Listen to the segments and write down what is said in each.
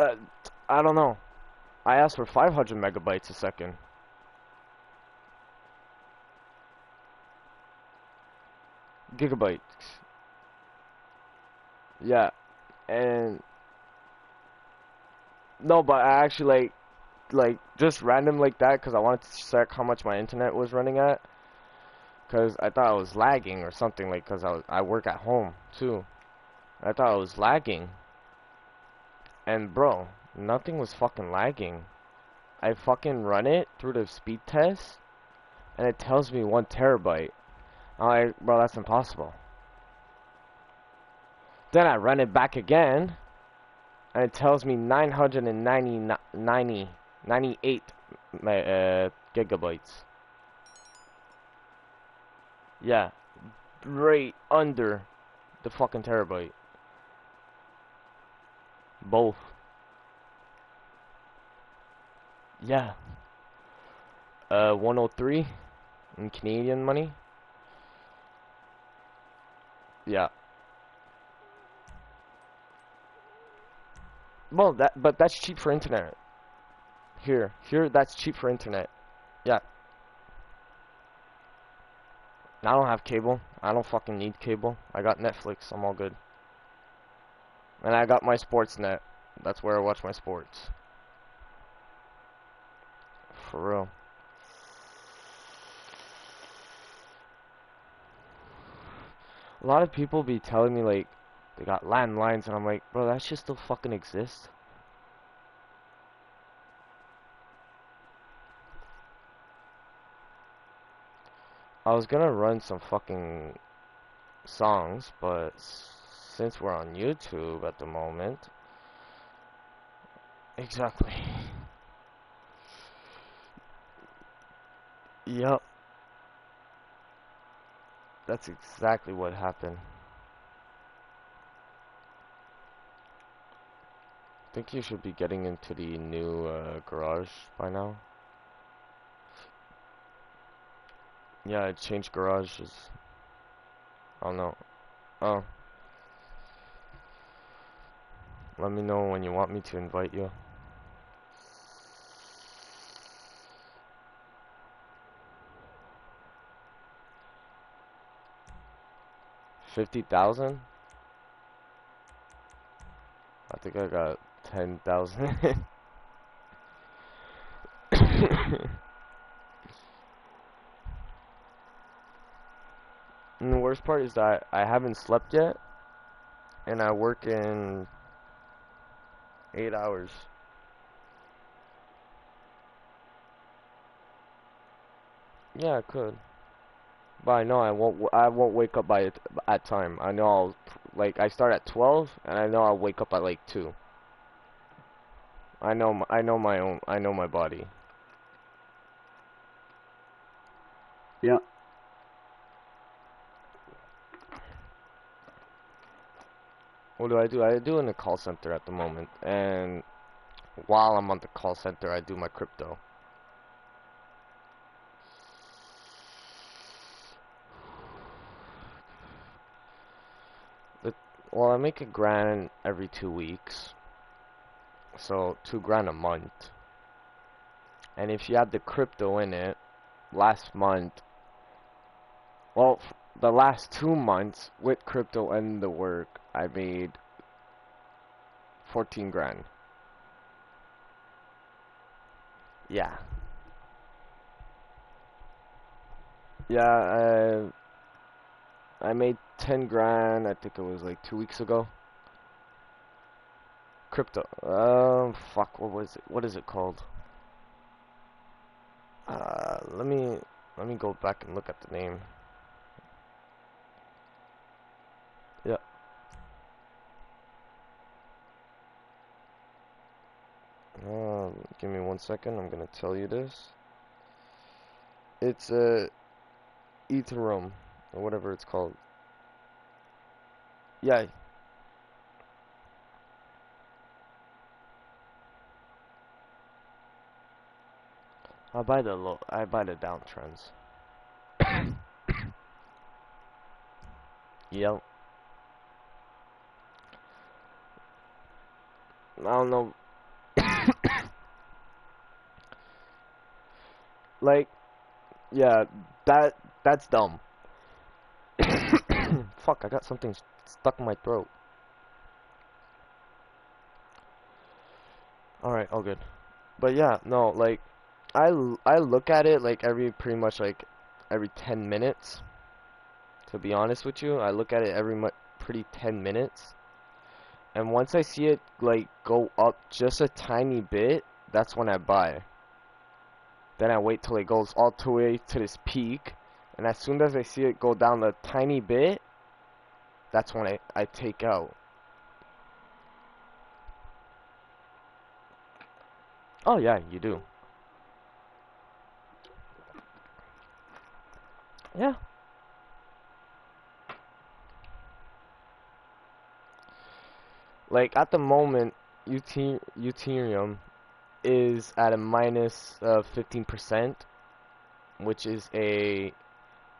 Uh, I don't know. I asked for 500 megabytes a second. Gigabytes. Yeah, and no, but I actually like just random like that because I wanted to check how much my internet was running at. Because I thought I was lagging or something, like, because I work at home too. I thought I was lagging. And bro, nothing was fucking lagging. I fucking run it through the speed test and it tells me 1 terabyte. I'm like, bro, that's impossible. Then I run it back again and it tells me 98 gigabytes. Yeah, right under the fucking terabyte. Both. Yeah. 103 in Canadian money. Yeah. Well, but that's cheap for internet. Here, that's cheap for internet. Yeah. I don't have cable. I don't fucking need cable. I got Netflix. I'm all good. And I got my sports net. That's where I watch my sports. For real. A lot of people be telling me like they got landlines and I'm like, bro, that shit still fucking exists. I was gonna run some fucking songs, but since we're on YouTube at the moment, exactly. Yep, that's exactly what happened. I think you should be getting into the new garage by now. Yeah, I changed garages. Oh no. Oh, let me know when you want me to invite you. 50,000? I think I got 10,000. And the worst part is that I haven't slept yet, and I work in 8 hours. Yeah, I could. But I know I won't wake up by at time. I know I'll like I start at 12 and I know I'll wake up at like 2. I know my body. Yeah. What do? I do in a call center at the moment, and while I'm on the call center, I do my crypto. The, well, I make $1,000 every 2 weeks, so $2,000 a month. And if you add the crypto in it, last month, well, the last 2 months with crypto and the work, I made 14 grand. Yeah. Yeah, I made 10 grand, I think it was like 2 weeks ago. Crypto. Fuck, what was it? What is it called? Let me go back and look at the name. Yeah. Give me 1 second. I'm gonna tell you this. It's Ethereum or whatever it's called. Yeah. I buy the downtrends. Yep. I don't know. Like, yeah, that's dumb. Fuck, I got something stuck in my throat. Alright, all good. But yeah, no, like, I look at it like pretty much like every 10 minutes. To be honest with you, I look at it pretty 10 minutes. And once I see it like go up just a tiny bit, that's when I buy. Then I wait till it goes all the way to this peak, and as soon as I see it go down a tiny bit, that's when I take out. Oh yeah, you do. Yeah. Like at the moment, Ethereum is at a minus 15%, which is a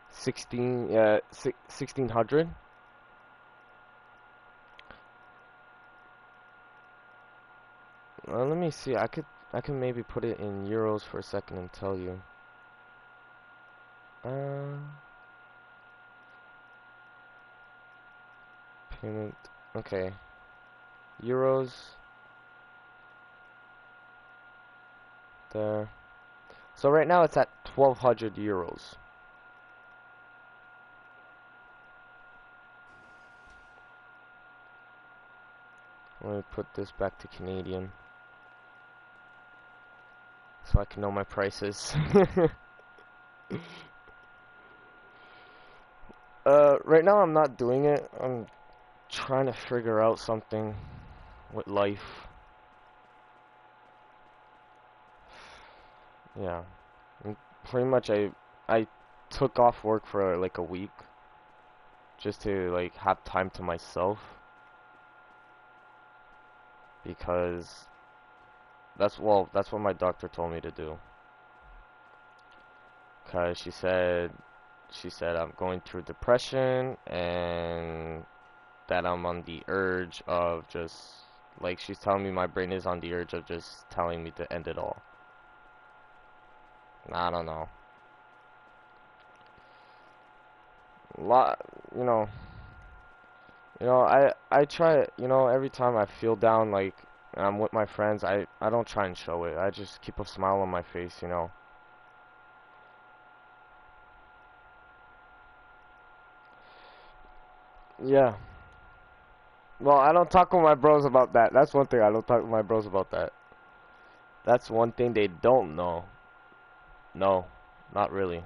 1600. Let me see. I can maybe put it in euros for a second and tell you. Payment. Okay. Euros. There. So right now it's at 1200 euros. Let me put this back to Canadian so I can know my prices. Right now I'm not doing it. I'm trying to figure out something with life. Yeah. And pretty much I took off work for like a week just to like have time to myself, because that's what my doctor told me to do. Cause she said I'm going through depression and that I'm on the urge of just, like, she's telling me my brain is on the urge of just telling me to end it all. I don't know. Lot, you know, I try, every time I feel down, like, and I'm with my friends, I don't try and show it. I just keep a smile on my face. Yeah. Well, I don't talk with my bros about that. That's one thing. I don't talk with my bros about that. That's one thing they don't know. No, not really.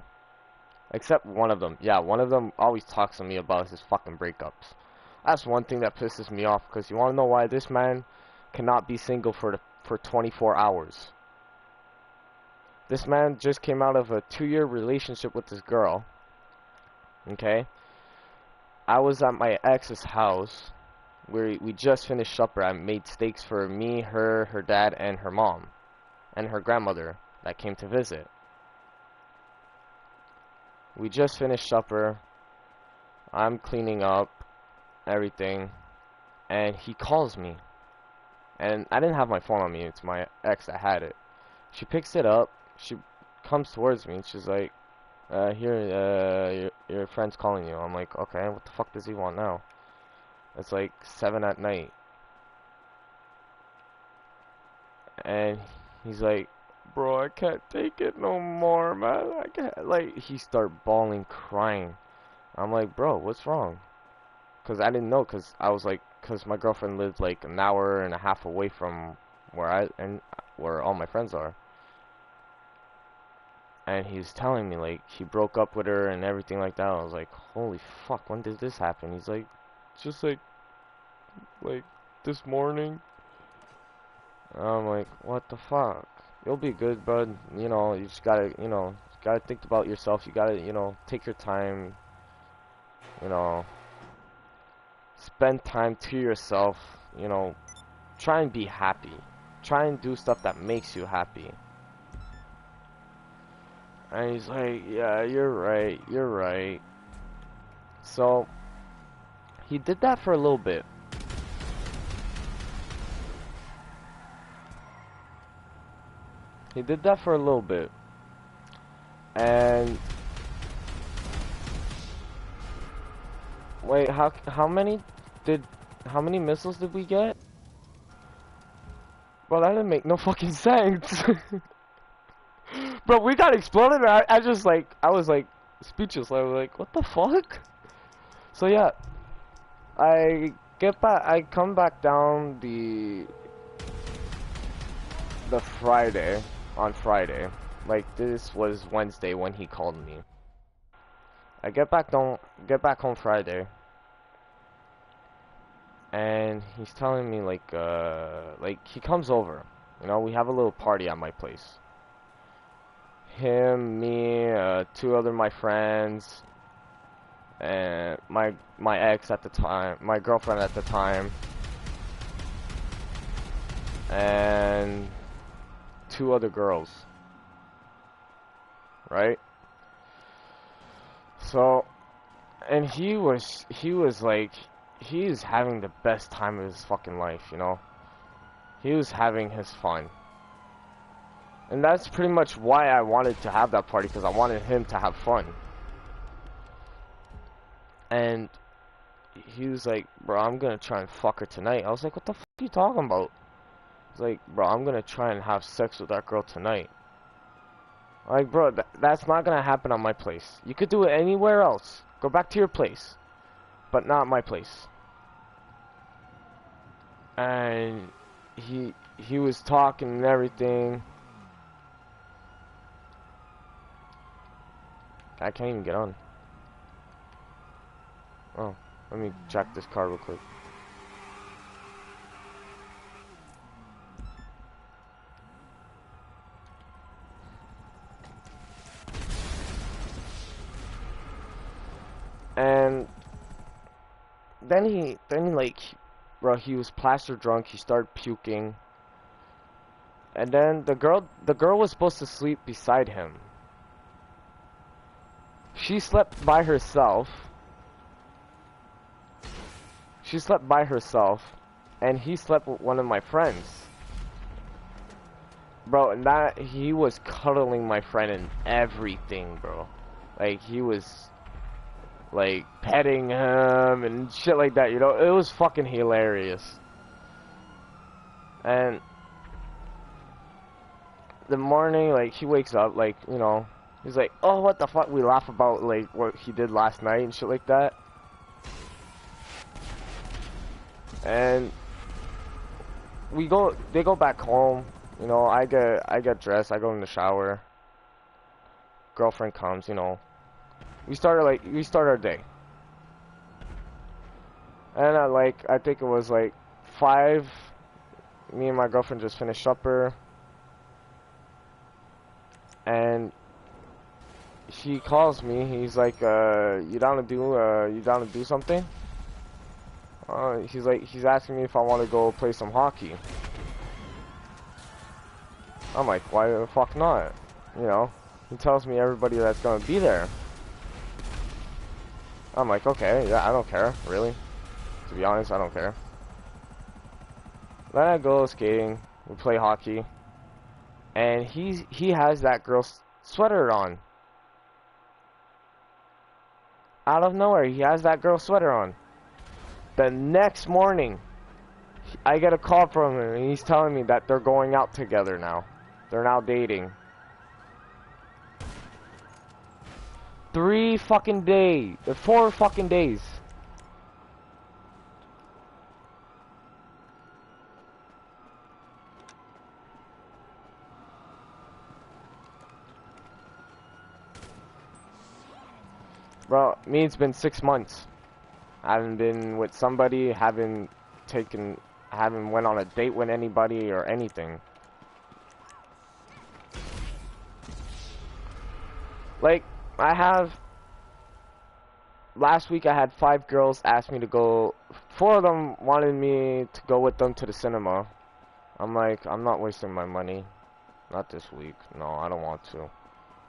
Except one of them. Yeah, one of them always talks to me about his fucking breakups. That's one thing that pisses me off, because you want to know why this man cannot be single for 24 hours. This man just came out of a 2-year relationship with this girl. Okay? I was at my ex's house where we just finished supper. I made steaks for me, her dad, and her mom, and her grandmother that came to visit. We just finished supper. I'm cleaning up everything, and he calls me. And I didn't have my phone on me. It's my ex that had it. She picks it up. She comes towards me, and she's like, here, your friend's calling you. I'm like, okay, what the fuck does he want now? It's like 7 at night. And he's like, bro, I can't take it no more, man. I can't. Like, he started bawling, crying. I'm like, bro, what's wrong? Because I didn't know, because I was like, because my girlfriend lived like an hour and a half away from where all my friends are. And he's telling me, like, he broke up with her and everything like that. I was like, holy fuck, when did this happen? He's like, just like this morning. I'm like, what the fuck? You'll be good, bud. You just gotta, gotta think about yourself. You gotta, take your time. You know, spend time to yourself. Try and be happy. Try and do stuff that makes you happy. And he's like, yeah, you're right. You're right. So, he did that for a little bit. He did that for a little bit. And wait, how many missiles did we get? Bro, that didn't make no fucking sense. Bro, we got exploded and I just like, I was like speechless. I was like, what the fuck? So yeah, I come back down the Friday, on Friday. Like, this was Wednesday when he called me. I get back home Friday. And he's telling me like he comes over. You know, we have a little party at my place. Him, me, two other my friends, and my ex at the time, my girlfriend at the time, and two other girls. Right? So, and he was like, he's having the best time of his fucking life, you know? He was having his fun. And that's pretty much why I wanted to have that party, because I wanted him to have fun. And he was like, bro, I'm gonna try and fuck her tonight. I was like, what the fuck are you talking about? He's like, bro, I'm gonna try and have sex with that girl tonight. I'm like, bro, that's not gonna happen on my place. You could do it anywhere else. Go back to your place. But not my place. And he was talking and everything. I can't even get on. Oh, let me check this car real quick. And then like, bro, he was plaster drunk. He started puking. And then the girl was supposed to sleep beside him. She slept by herself. She slept by herself, and he slept with one of my friends. Bro, and that, he was cuddling my friend and everything, bro. Like, he was, like, petting him and shit like that, you know? It was fucking hilarious. And the morning, like, he wakes up, like, you know, he's like, oh, what the fuck? We laugh about, like, what he did last night and shit like that. And they go back home, you know, I get dressed, I go in the shower. Girlfriend comes, you know. We start our day. And I think it was like 5, me and my girlfriend just finished supper. And he calls me, he's like, you down to do something? He's asking me if I want to go play some hockey. I'm like, why the fuck not? You know, he tells me everybody that's gonna be there. I'm like, okay, yeah, I don't care, really. To be honest, I don't care. Then I go skating, we play hockey, and he has that girl's sweater on. Out of nowhere, he has that girl's sweater on. The next morning, I get a call from him, and he's telling me that they're going out together now. They're now dating. 4 fucking days. Bro, me, it's been 6 months. I haven't been with somebody, haven't went on a date with anybody or anything. Like, last week I had 5 girls ask me to go, 4 of them wanted me to go with them to the cinema. I'm like, I'm not wasting my money. Not this week. No, I don't want to.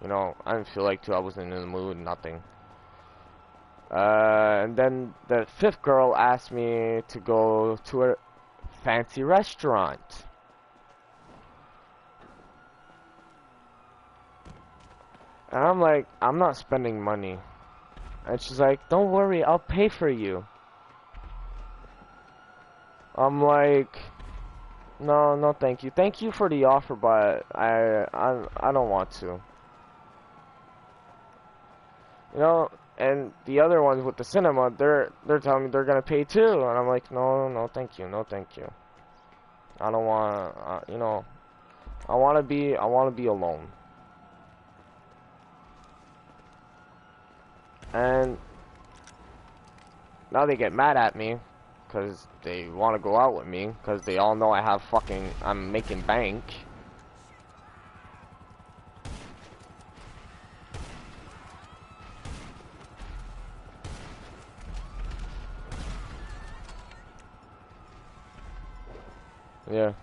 You know, I didn't feel like to, I wasn't in the mood, nothing. And then the 5th girl asked me to go to a fancy restaurant. And I'm like, I'm not spending money. And she's like, don't worry, I'll pay for you. I'm like, no, no, thank you. Thank you for the offer, but I don't want to. You know, and the other ones with the cinema, they're telling me they're gonna pay too, and I'm like, no, no, thank you, no, thank you. I don't want, you know, I want to be alone. And now they get mad at me because they want to go out with me because they all know I'm making bank. Yeah.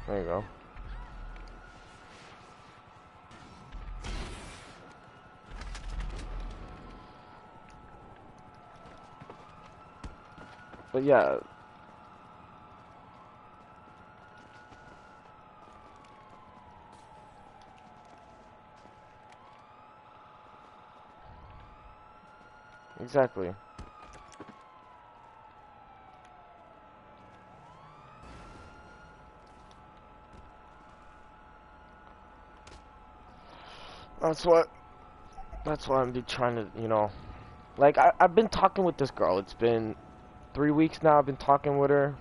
There you go. But yeah. Exactly. That's what I'm be trying to, you know, like I've been talking with this girl. It's been 3 weeks now. I've been talking with her.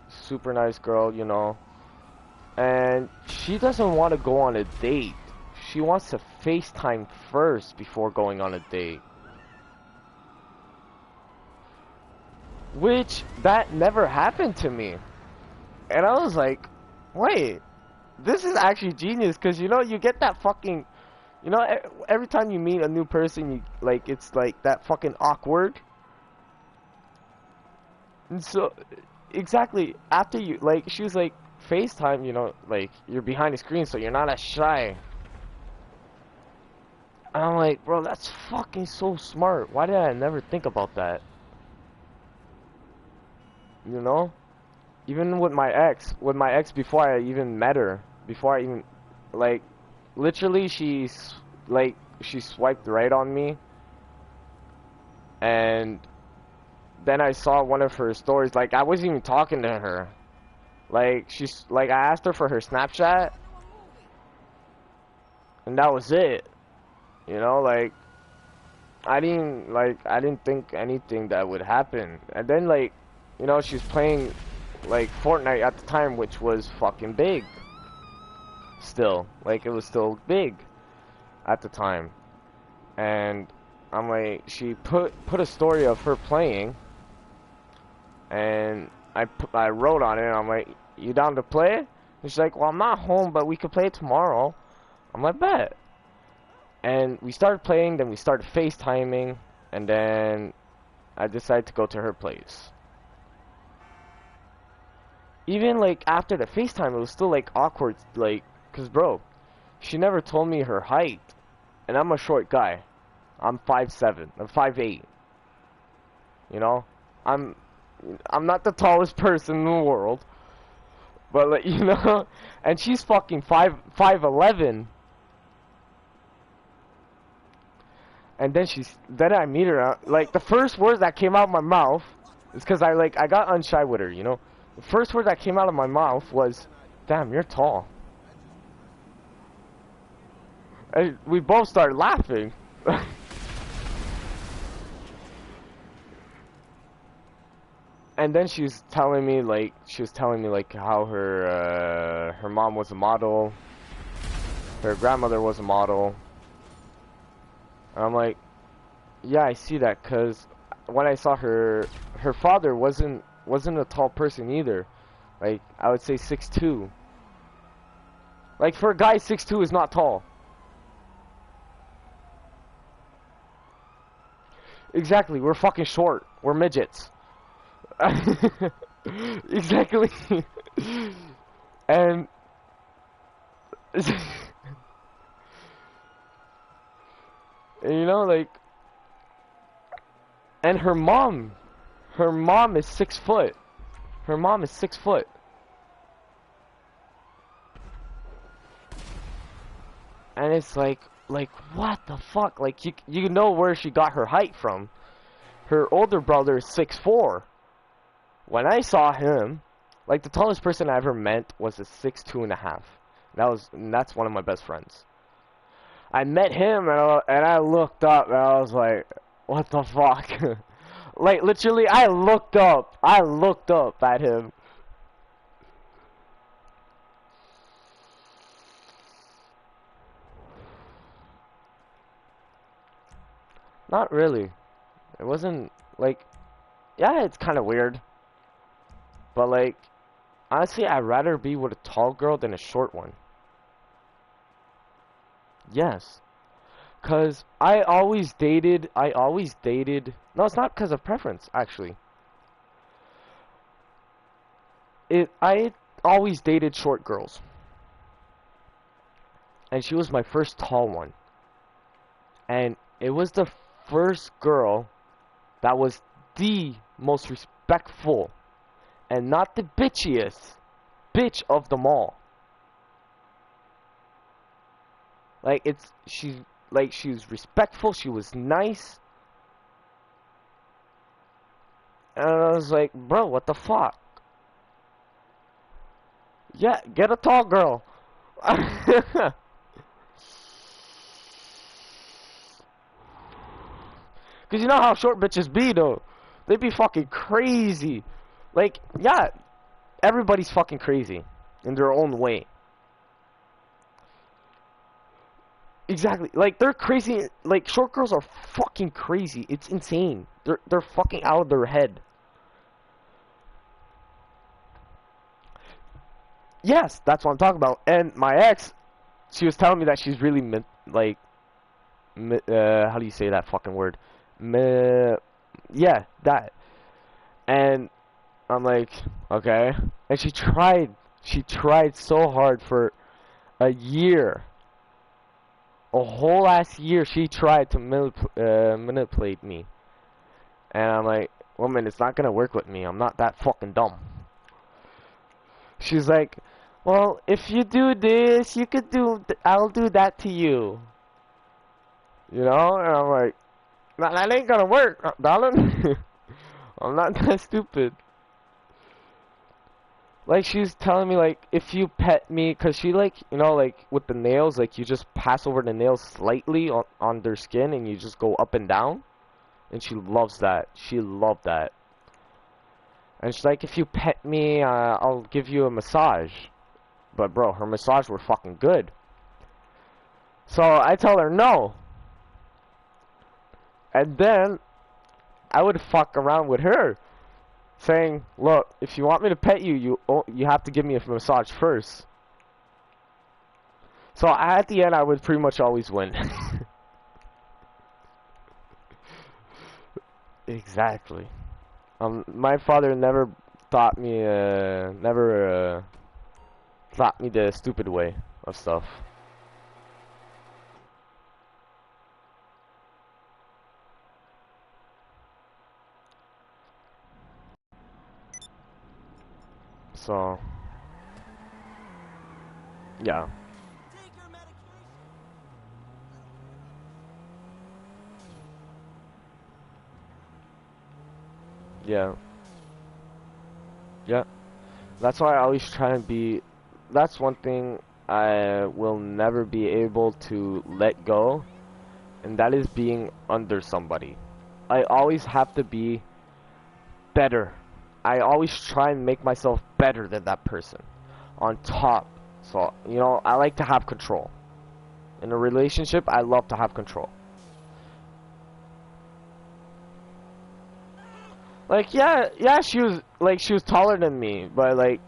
Super nice girl, you know. And she doesn't want to go on a date. She wants to FaceTime first before going on a date. Which, that never happened to me. And I was like, wait, this is actually genius, because, you know, you get that fucking, you know, every time you meet a new person, you, like, it's like that fucking awkward. And so, exactly, after you, like, she was like, FaceTime, you know, like, you're behind the screen, so you're not as shy. And I'm like, bro, that's fucking so smart. Why did I never think about that? You know? Even with my ex before I even met her, before I even, like, literally she swiped right on me, and then I saw one of her stories, like, I wasn't even talking to her, like, I asked her for her Snapchat, and that was it, you know, like, I didn't think anything that would happen, and then, like, you know, she's playing, like, Fortnite at the time, which was fucking big. Still, like, it was still big at the time. And I'm like, she put a story of her playing, and I wrote on it, and I'm like, you down to play? And she's like, well, I'm not home, but we could play it tomorrow. I'm like, bet. And we started playing, then we started FaceTiming, and then I decided to go to her place. Even, like, after the FaceTime, it was still, like, awkward, like, cause, bro, she never told me her height, and I'm a short guy. I'm 5'7", I'm 5'8". You know, I'm not the tallest person in the world, but, like, you know, and she's fucking 5'11". And then I meet her, like, the first words that came out of my mouth is because I got unshy with her, you know. The first word that came out of my mouth was, damn, you're tall. And we both started laughing. And then she was telling me like how her mom was a model, her grandmother was a model. And I'm like, yeah, I see that, cause when I saw her father wasn't a tall person either. Like, I would say 6'2". Like, for a guy, 6'2" is not tall. Exactly, we're fucking short. We're midgets. Exactly. And you know, like, and her mom is 6 foot. Her mom is 6 foot. And it's like what the fuck? Like you know where she got her height from. Her older brother is 6'4". When I saw him, like the tallest person I ever met was a 6'2.5". That's one of my best friends. I met him and I looked up and I was like, what the fuck? Like literally, I looked up at him. Not really. It wasn't like, yeah, it's kind of weird. But like, honestly, I'd rather be with a tall girl than a short one. Yes. Cause I always dated, no, it's not because of preference, actually. I always dated short girls. And she was my first tall one. And it was the first girl that was the most respectful and not the bitchiest bitch of them all. Like she was respectful, she was nice. And I was like, bro, what the fuck? Yeah, get a tall girl. Cause you know how short bitches be though. They be fucking crazy. Like, yeah, everybody's fucking crazy in their own way. Exactly. Like they're crazy. Like short girls are fucking crazy. It's insane. They're fucking out of their head. Yes, that's what I'm talking about. And my ex, she was telling me that she's really like, how do you say that fucking word? Yeah, that. And I'm like, okay. And she tried so hard for a year. A whole ass year she tried to manipulate me. And I'm like, woman, it's not gonna work with me. I'm not that fucking dumb. She's like, well, if you do this, you could do, I'll do that to you. You know? And I'm like, that ain't gonna work, darling. I'm not that stupid. Like, she's telling me, like, if you pet me, because she, like, you know, like, with the nails, like, you just pass over the nails slightly on their skin, and you just go up and down. And she loves that. She loved that. And she's like, if you pet me, I'll give you a massage. But, bro, her massage were fucking good. So, I tell her no. And then, I would fuck around with her. Saying, look, if you want me to pet you, you have to give me a massage first. So at the end, I would pretty much always win. Exactly. My father never taught me, taught me the stupid way of stuff. So, yeah. Yeah. Yeah. That's why I always try to be, that's one thing I will never be able to let go, and that is being under somebody. I always have to be better. I always try and make myself better than that person. On top. So, you know, I like to have control. In a relationship, I love to have control. Like, yeah, she was taller than me, but like,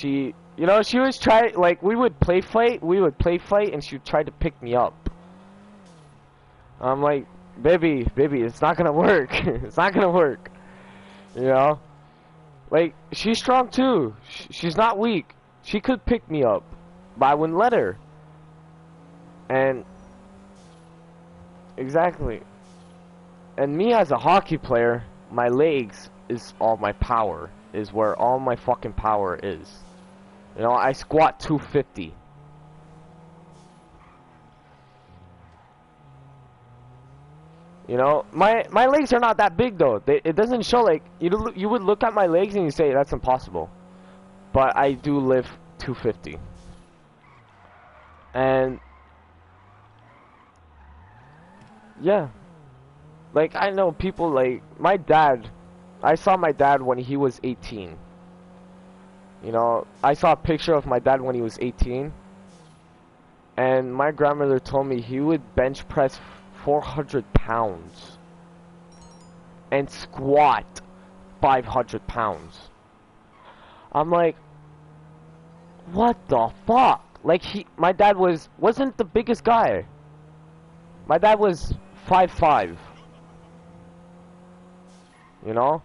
you know, she was like, we would play fight, and she would try to pick me up. I'm like, baby, it's not gonna work. It's not gonna work. You know? Like, she's strong too. She's not weak. She could pick me up, but I wouldn't let her. And, exactly. And me as a hockey player, my legs is all my power. Is where all my fucking power is. You know, I squat 250. You know, my legs are not that big though. It doesn't show like you would look at my legs and you say that's impossible. But I do lift 250. And yeah. Like I know people like my dad. I saw my dad when he was 18. You know, I saw a picture of my dad when he was 18. And my grandmother told me he would bench press 400 pounds and squat 500 pounds. I'm like, what the fuck? Like my dad wasn't the biggest guy. My dad was 5'5". You know?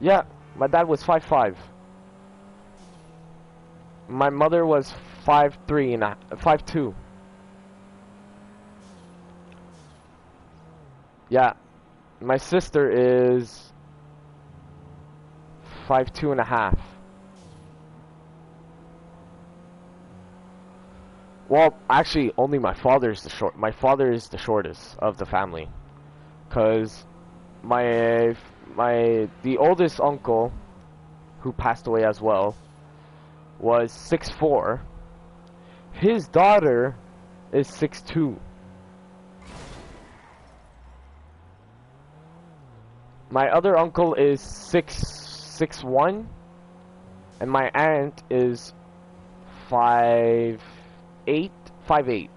Yeah, my dad was 5'5". My mother was 5'3" and 5'2". Yeah, my sister is 5'2" and a half. Well, actually, only my father is my father is the shortest of the family, cause the oldest uncle, who passed away as well, was 6'4". His daughter is 6'2". My other uncle is 6'1", and my aunt is 5'8", 5'8".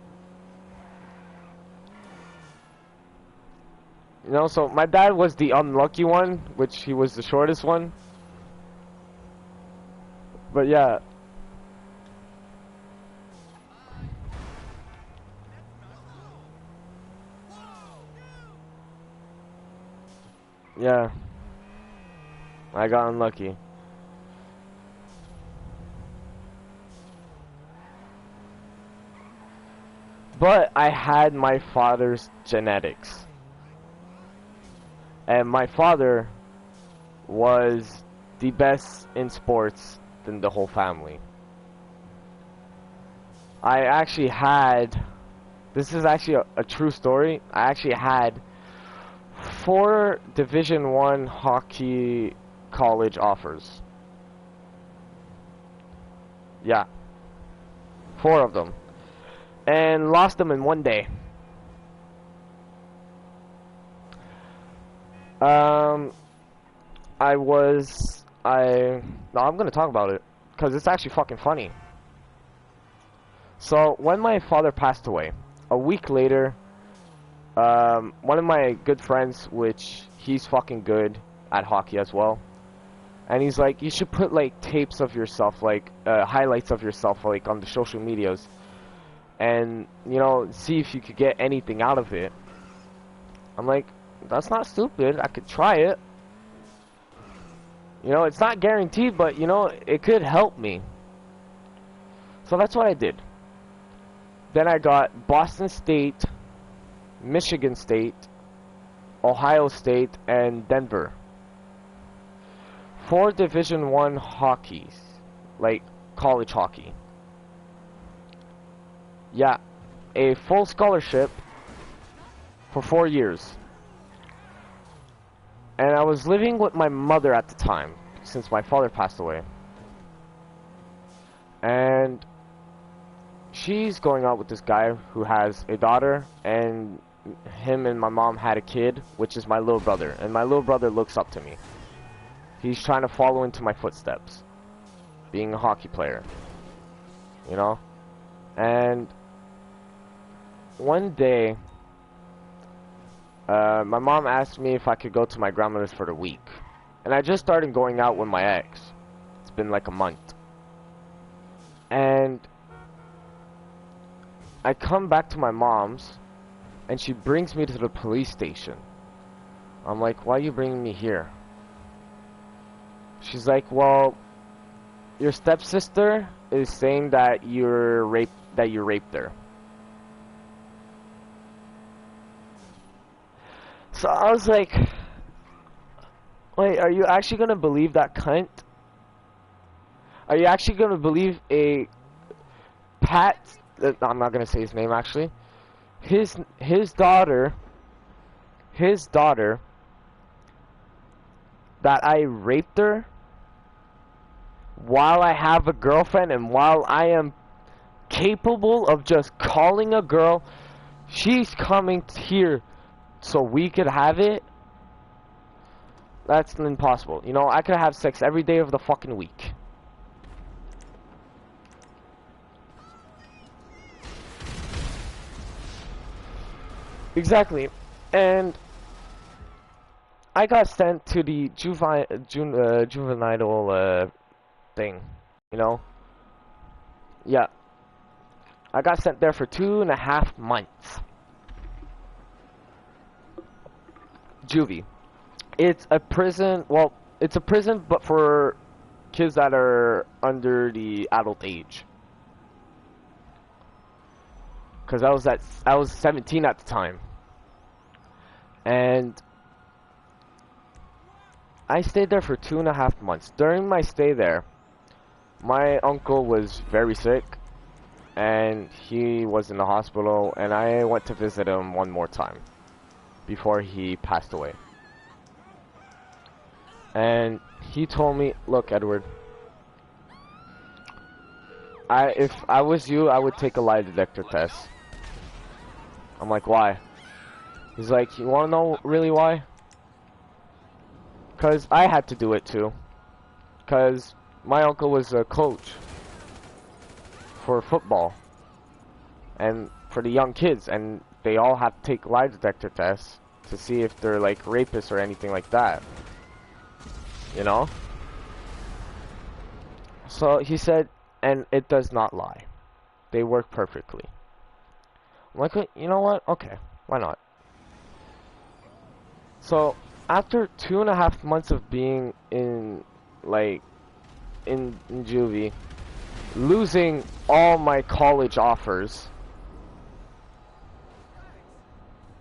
You know, so my dad was the unlucky one, which he was the shortest one. But yeah. Yeah. I got unlucky. But I had my father's genetics. And my father was the best in sports than the whole family. I actually had, this is actually a true story, I actually had 4 Division 1 hockey college offers. Yeah. 4 of them. And lost them in one day. No, I'm gonna talk about it, because it's actually fucking funny. So, when my father passed away, a week later, one of my good friends, which he's fucking good at hockey as well, and he's like, you should put like tapes of yourself, like highlights of yourself, like on the social medias, and you know, see if you could get anything out of it. I'm like, that's not stupid, I could try it. You know, it's not guaranteed, but you know, it could help me. So that's what I did. Then I got Boston State, Michigan State, Ohio State, and Denver. 4 Division 1 hockeys, like college hockey. Yeah, a full scholarship for 4 years. And I was living with my mother at the time, since my father passed away. And she's going out with this guy who has a daughter, and him and my mom had a kid, which is my little brother. And my little brother looks up to me. He's trying to follow into my footsteps, being a hockey player. You know? And one day, my mom asked me if I could go to my grandmother's for the week. And I just started going out with my ex. It's been like a month. And I come back to my mom's, and she brings me to the police station. I'm like, why are you bringing me here? She's like, well, your stepsister is saying that you raped her. So I was like, Wait, are you actually gonna believe that cunt? Are you actually gonna believe a Pat? I'm not gonna say his name actually. His daughter, his daughter, that I raped her while I have a girlfriend and while I am capable of just calling a girl, she's coming here so we could have it. That's impossible. You know, I could have sex every day of the fucking week. Exactly. And I got sent to the juvenile thing, you know? Yeah. I got sent there for 2.5 months. Juvie. It's a prison, well, it's a prison, but for kids that are under the adult age. Because I was 17 at the time. And I stayed there for 2.5 months. During my stay there, my uncle was very sick, and he was in the hospital, and I went to visit him one more time before he passed away. And he told me, look, Edward, if I was you, I would take a lie detector test. I'm like, why? He's like, you wanna know really why? Cause I had to do it too. Cause my uncle was a coach for football and for the young kids, and they all have to take lie detector tests to see if they're like rapists or anything like that. You know? So he said, and it does not lie. They work perfectly. I'm like, you know what? Okay, why not? So after 2.5 months of being in, like, in juvie, losing all my college offers,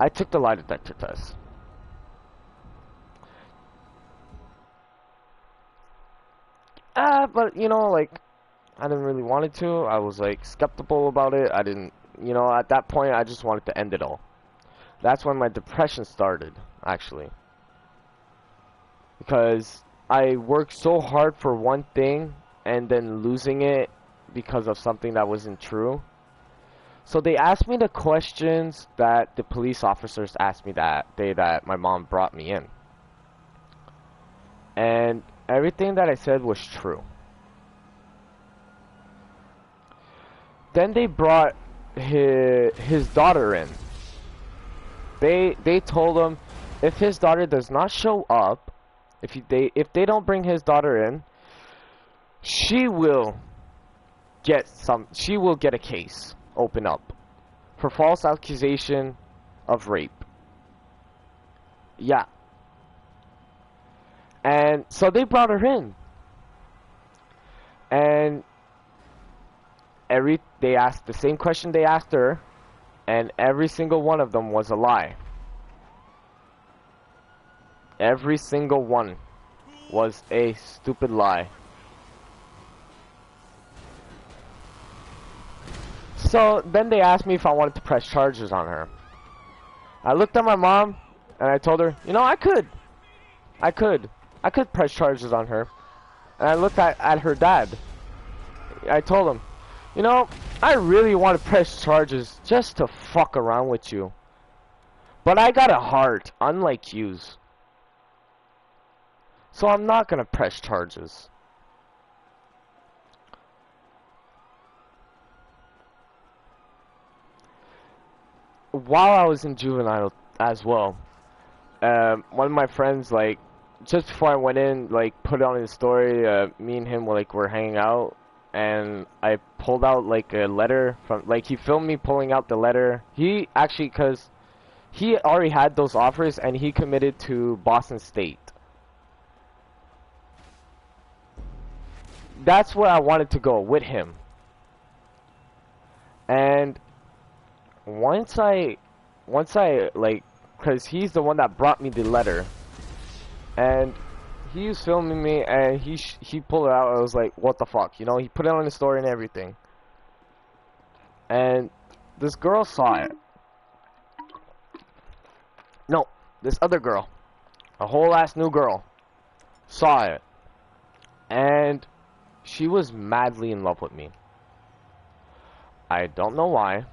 I took the lie detector test. But you know, like, I didn't really want it to. I was like skeptical about it. I didn't, you know, at that point I just wanted to end it all. That's when my depression started, actually. Because I worked so hard for one thing and then losing it because of something that wasn't true. So they asked me the questions that the police officers asked me that day that my mom brought me in. And everything that I said was true. Then they brought his daughter in. They told him if his daughter does not show up, if they don't bring his daughter in, she will get a case open up for false accusation of rape. Yeah. And so they brought her in. And they asked the same question they asked her, and every single one of them was a lie. Every single one was a stupid lie. So then they asked me if I wanted to press charges on her. I looked at my mom and I told her, you know, I could press charges on her. And I looked at her dad. I told him, you know, I really want to press charges just to fuck around with you. But I got a heart, unlike you's. So I'm not gonna press charges. While I was in juvenile as well, one of my friends, like, just before I went in, like, put it on his story, me and him were hanging out, and I pulled out, like, a letter from, like, he filmed me pulling out the letter. He actually, because he already had those offers, and he committed to Boston State. That's where I wanted to go, with him. And once I, like, because he's the one that brought me the letter, and he was filming me, and he pulled it out. I was like, what the fuck, you know? He put it on his story and everything. And this girl saw it. No, this other girl, a whole ass new girl, saw it, and she was madly in love with me. I don't know why.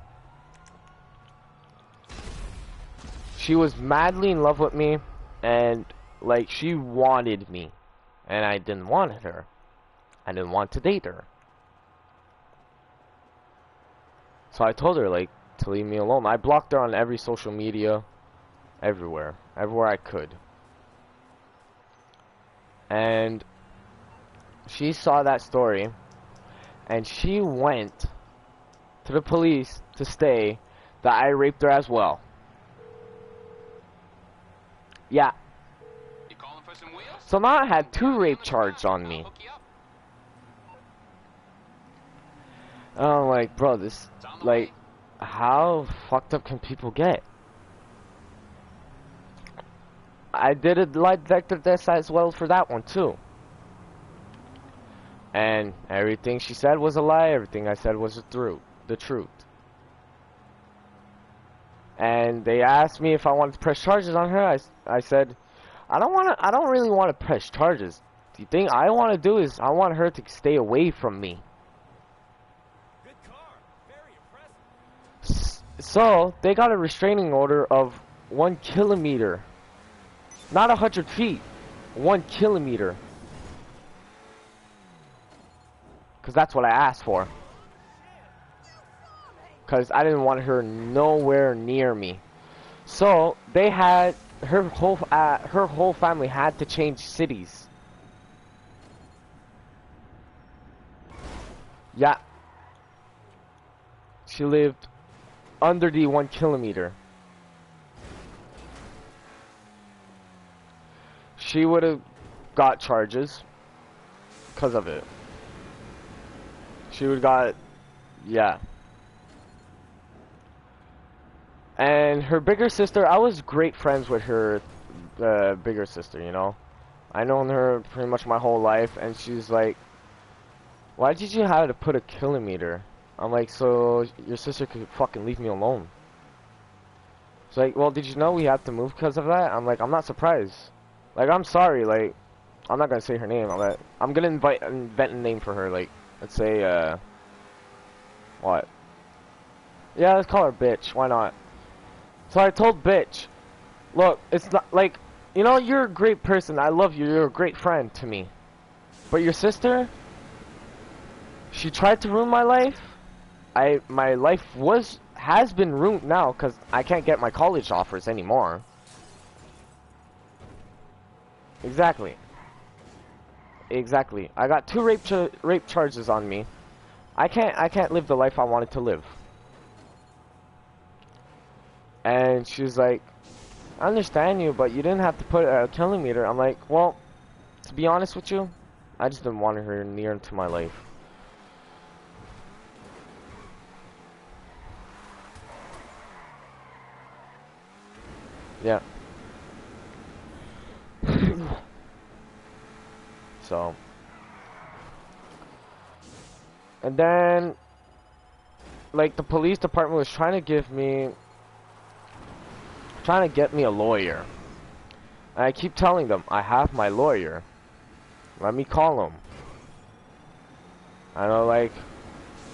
She was madly in love with me, and like she wanted me, and I didn't want her. I didn't want to date her. So I told her like to leave me alone. I blocked her on every social media, everywhere I could. And she saw that story, and she went to the police to say that I raped her as well. Yeah. So now I had 2 rape charges on me. I'm like, bro, this, like, how fucked up can people get? I did a lie detector test as well for that one too. And everything she said was a lie, everything I said was the truth. And they asked me if I wanted to press charges on her. I said, I don't really want to press charges. The thing I want to do is I want her to stay away from me. Good car. Very impressive. So they got a restraining order of 1 kilometer. Not 100 feet. 1 kilometer. Because that's what I asked for. Because I didn't want her nowhere near me. So they had her whole family had to change cities. Yeah. She lived under the 1 kilometer. She would have got charges because of it. She would have got, yeah. And her bigger sister, I was great friends with her bigger sister, you know. I known her pretty much my whole life, and she's like, why did you have to put 1 kilometer? I'm like, so your sister could fucking leave me alone. It's like, well, did you know we have to move because of that? I'm like, I'm not surprised. Like, I'm sorry, like, I'm not gonna say her name. I'm gonna invent a name for her, like, let's say, what? Yeah, let's call her Bitch, why not? So I told Bitch, look, it's not, like, you know, you're a great person, I love you, you're a great friend to me. But your sister, she tried to ruin my life. My life has been ruined now, because I can't get my college offers anymore. Exactly. Exactly. I got 2 rape charges on me. I can't live the life I wanted to live. And she's like, I understand you, but you didn't have to put 1 kilometer. I'm like, well, to be honest with you, I just didn't want her near into my life. Yeah. So. And then, like, the police department was trying to get me a lawyer. And I keep telling them, I have my lawyer. Let me call him. And they're like,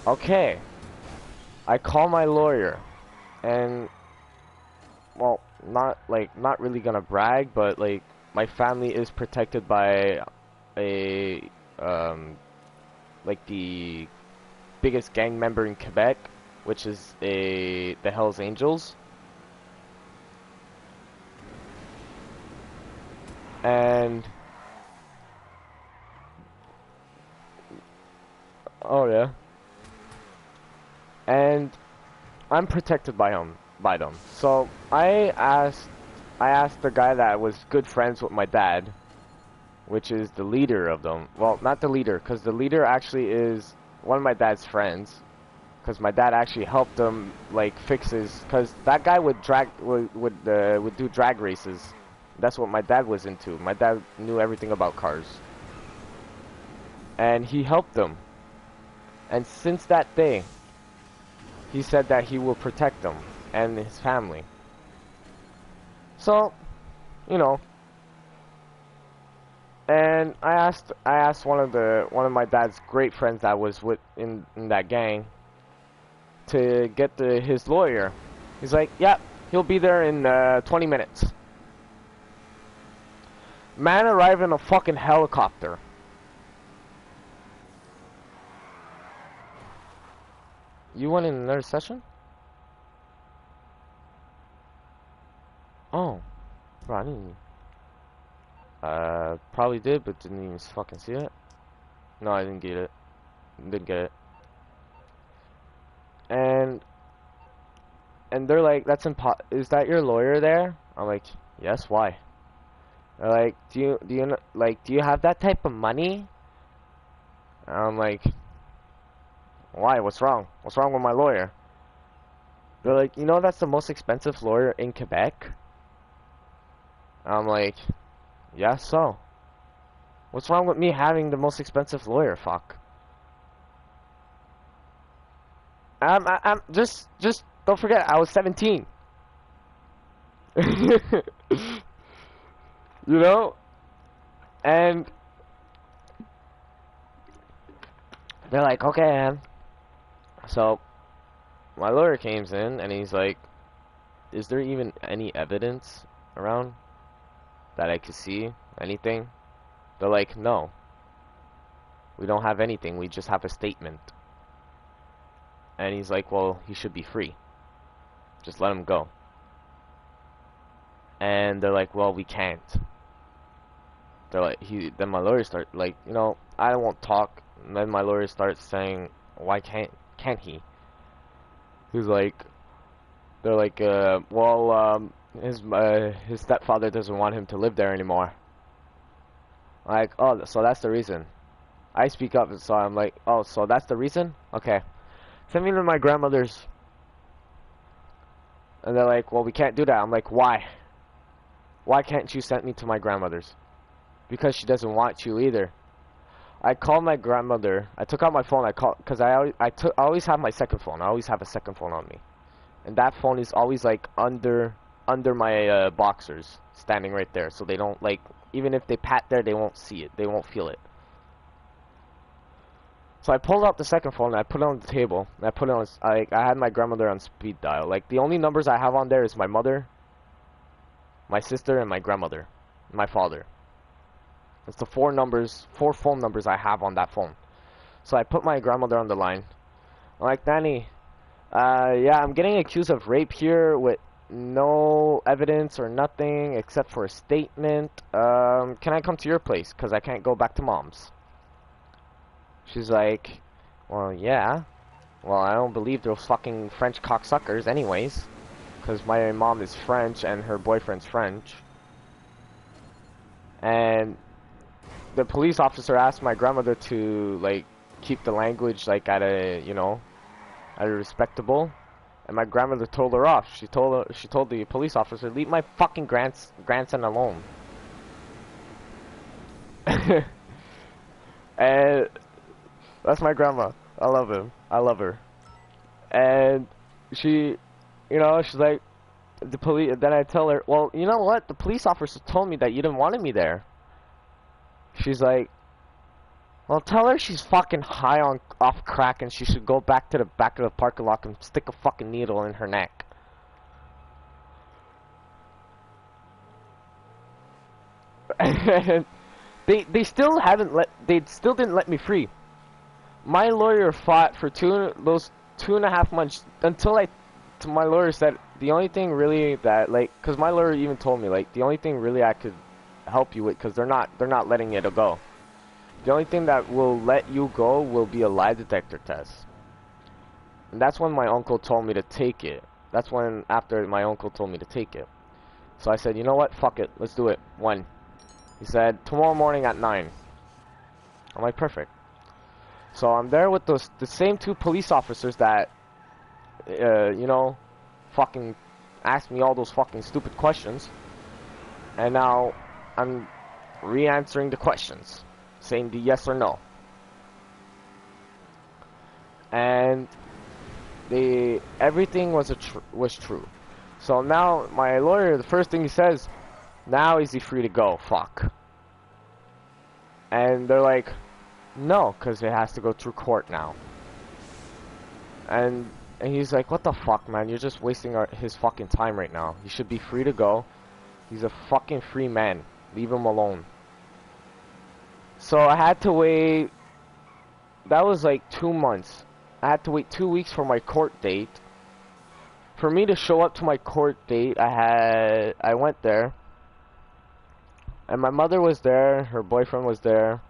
okay. I call my lawyer. And, well, not really gonna brag, but, like, my family is protected by a, like, the biggest gang member in Quebec, which is the Hells Angels. And oh yeah, and I'm protected by them. So I asked the guy that was good friends with my dad, which is the leader of them. Well, not the leader, because the leader actually is one of my dad's friends. Because my dad actually helped him like fix his. Because that guy would do drag races that's what my dad was into. My dad knew everything about cars. And he helped them. And since that day, he said that he will protect them and his family. So, you know, and I asked one of my dad's great friends that was in that gang to get his lawyer. He's like, "Yeah, he'll be there in 20 minutes." Man arrived in a fucking helicopter. You went in another session? Oh, bro, I didn't. Probably did, but didn't even fucking see it. No, I didn't get it. Didn't get it. And they're like, "That's is that your lawyer there?" I'm like, "Yes, why?" They're like, do you have that type of money?" And I'm like, "Why? What's wrong? What's wrong with my lawyer?" They're like, "You know that's the most expensive lawyer in Quebec?" And I'm like, "Yeah, so what's wrong with me having the most expensive lawyer? Fuck." I'm just don't forget I was 17. You know? And they're like, "Okay, man." So my lawyer comes in and he's like, "Is there even any evidence around that I could see? Anything?" They're like, "No, we don't have anything. We just have a statement." And he's like, "Well, he should be free. Just let him go." And they're like, "Well, we can't." They're like, then my lawyer start like, I won't talk. And then my lawyer starts saying, "Why can't he?" He's like, they're like, "Well, his stepfather doesn't want him to live there anymore." Like, "Oh, so that's the reason." I speak up, so I'm like, "Oh, so that's the reason? Okay, send me to my grandmother's." And they're like, "Well, we can't do that." I'm like, "Why? Why can't you send me to my grandmother's?" "Because she doesn't want you either." I called my grandmother. I took out my phone. I called because I always have my second phone. I always have a second phone on me, and that phone is always like under my boxers, standing right there, so they don't like even if they pat there, they won't see it. They won't feel it. So I pulled out the second phone and I put it on the table. And I put it on. I had my grandmother on speed dial. Like the only numbers I have on there is my mother, my sister, and my grandmother, my father. It's the four phone numbers I have on that phone. So I put my grandmother on the line. I'm like, "Nanny, yeah, I'm getting accused of rape here with no evidence or nothing except for a statement. Can I come to your place? Because I can't go back to mom's." She's like, "Well, yeah. Well, I don't believe those fucking French cocksuckers anyways. Because my mom is French and her boyfriend's French." And the police officer asked my grandmother to, like, keep the language, like, at a respectable. And my grandmother told her off. She told the police officer, "Leave my fucking grandson alone." And that's my grandma. I love him. I love her. And she, she's like, the police. Then I tell her, "Well, you know what? The police officer told me that you didn't want me there." She's like, "Well, tell her she's fucking high off crack and she should go back to the back of the parking lot and stick a fucking needle in her neck." And they still didn't let me free. My lawyer fought for those 2.5 months until my lawyer said the only thing really that, like, because my lawyer even told me, like, the only thing really I could help you with, because they're not letting it go. The only thing that will let you go will be a lie detector test. And that's when my uncle told me to take it. That's when, after my uncle told me to take it. So I said, "You know what? Fuck it. Let's do it." When? He said, "Tomorrow morning at 9. I'm like, "Perfect." So I'm there with the same two police officers that, fucking asked me all those fucking stupid questions. And now I'm re-answering the questions, saying the yes or no. And everything was was true. So now my lawyer, the first thing he says, now is he free to go? Fuck. And they're like, no, because it has to go through court now. And he's like, what the fuck, man? You're just wasting his fucking time right now. He should be free to go. He's a fucking free man. Leave him alone. So I had to wait. That was like 2 months. I had to wait 2 weeks for my court date. For me to show up to my court date, I went there. And my mother was there. Her boyfriend was there.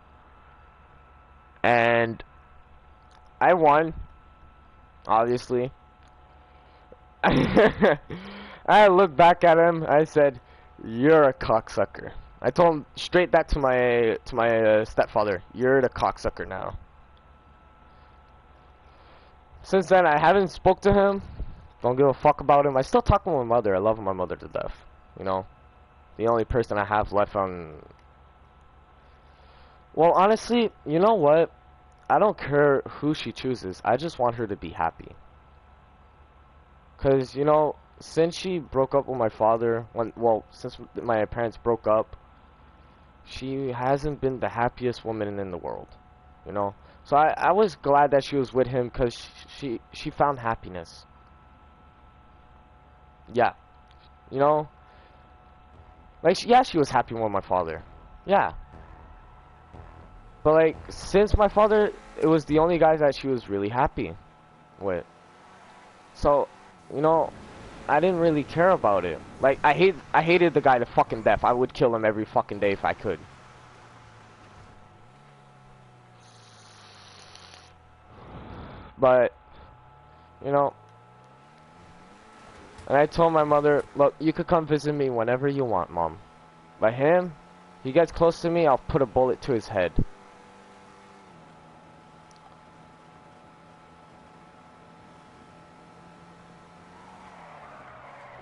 And I won. Obviously. I looked back at him. I said, "You're a cocksucker." I told him straight that to my stepfather. "You're the cocksucker now." Since then, I haven't spoke to him. Don't give a fuck about him. I still talk to my mother. I love my mother to death. You know, the only person I have left on. Well, honestly, you know what? I don't care who she chooses. I just want her to be happy. Cause you know, since she broke up with my father, since my parents broke up, she hasn't been the happiest woman in the world. You know, so I was glad that she was with him because she found happiness. Yeah, you know, like yeah, she was happy with my father. Yeah, but like since my father, it was the only guy that she was really happy with. So, you know, I didn't really care about it. Like I hated the guy to fucking death. I would kill him every fucking day if I could. But, you know, and I told my mother, look, you could come visit me whenever you want, Mom. But him, he gets close to me, I'll put a bullet to his head.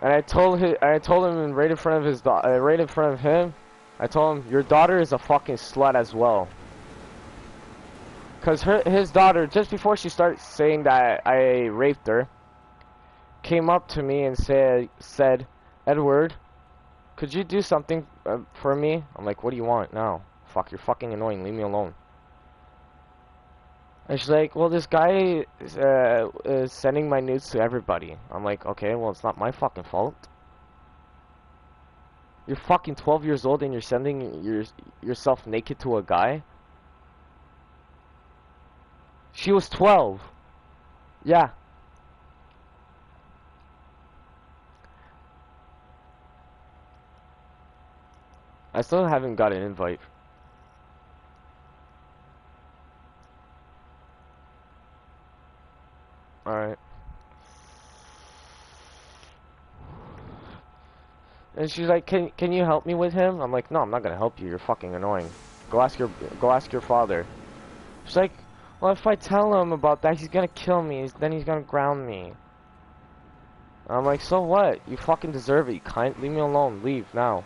And I told him right in front of right in front of him, I told him, your daughter is a fucking slut as well. Cause his daughter, just before she started saying that I raped her, came up to me and said, Edward, could you do something for me? I'm like, what do you want now? Fuck, you're fucking annoying. Leave me alone. And she's like, well, this guy is sending my nudes to everybody. I'm like, okay, well, it's not my fucking fault. You're fucking 12 years old and you're sending yourself naked to a guy? She was 12. Yeah. I still haven't got an invite. Alright. And she's like, can you help me with him? I'm like, no, I'm not gonna help you. You're fucking annoying. Go ask your father. She's like, well, if I tell him about that, he's gonna kill me. Then he's gonna ground me. I'm like, so what? You fucking deserve it. You can't leave me alone. Leave now.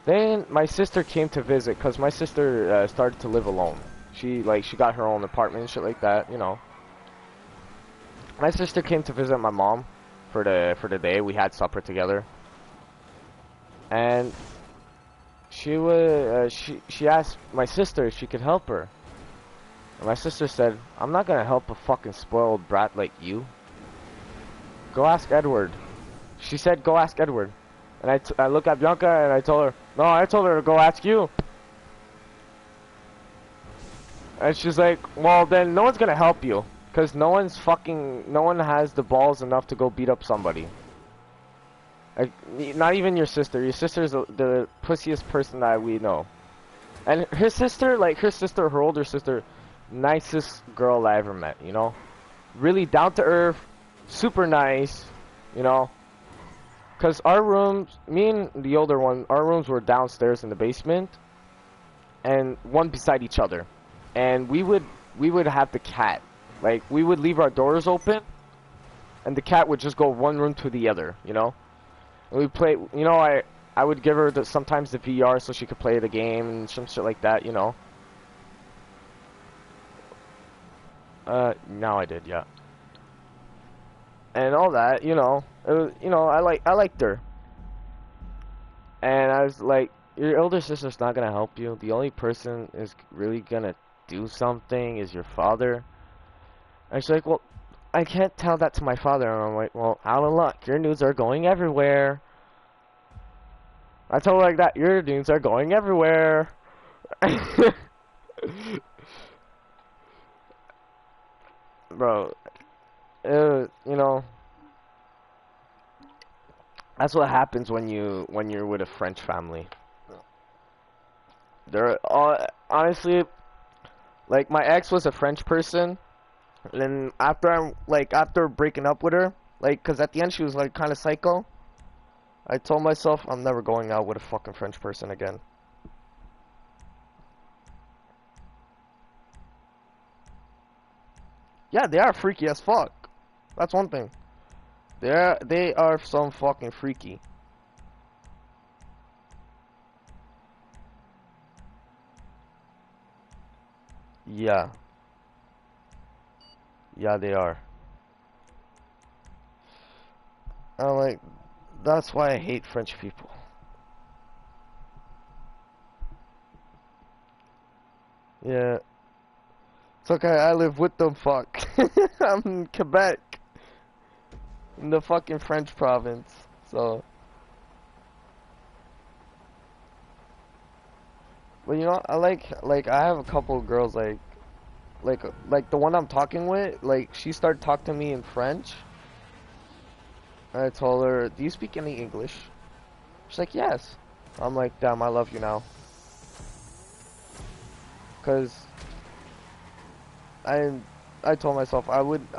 Then my sister came to visit because my sister started to live alone. She got her own apartment and shit like that, you know. My sister came to visit my mom for the day. We had supper together, and she asked my sister if she could help her. And my sister said, "I'm not gonna help a fucking spoiled brat like you. Go ask Edward." She said, "Go ask Edward." And I look at Bianca and I told her, "No, I told her to go ask you." And she's like, "Well, then no one's gonna help you, cause no one has the balls enough to go beat up somebody. Like, not even your sister. Your sister's the pussiest person that we know." And her sister, her older sister, nicest girl I ever met, you know? Really down to earth, super nice, you know? Cause our rooms, me and the older one, our rooms were downstairs in the basement, and one beside each other. And we would have the cat. Like, we would leave our doors open, and the cat would just go one room to the other, you know? And we play, you know, I would give her sometimes the VR so she could play the game and some shit like that, you know. Now I did, yeah. And all that, you know. It was, you know, I liked her. And I was like, your older sister's not gonna help you. The only person is really gonna do something is your father. And she's like, well, I can't tell that to my father. And I'm like, well, out of luck. Your news are going everywhere. I told her like that. Your news are going everywhere. Bro, you know, that's what happens when you're with a French family. They're all honestly, like my ex was a French person, and then after breaking up with her, like, cause at the end she was like kind of psycho. I told myself I'm never going out with a fucking French person again. Yeah, they are freaky as fuck. That's one thing. They are some fucking freaky. Yeah. Yeah, they are. I'm like, that's why I hate French people. Yeah. It's okay, I live with them, fuck. I'm in Quebec. In the fucking French province. So. But you know, I have a couple of girls, like the one I'm talking with, like, she started talking to me in French. And I told her, do you speak any English? She's like, yes. I'm like, damn, I love you now. Cause I I told myself I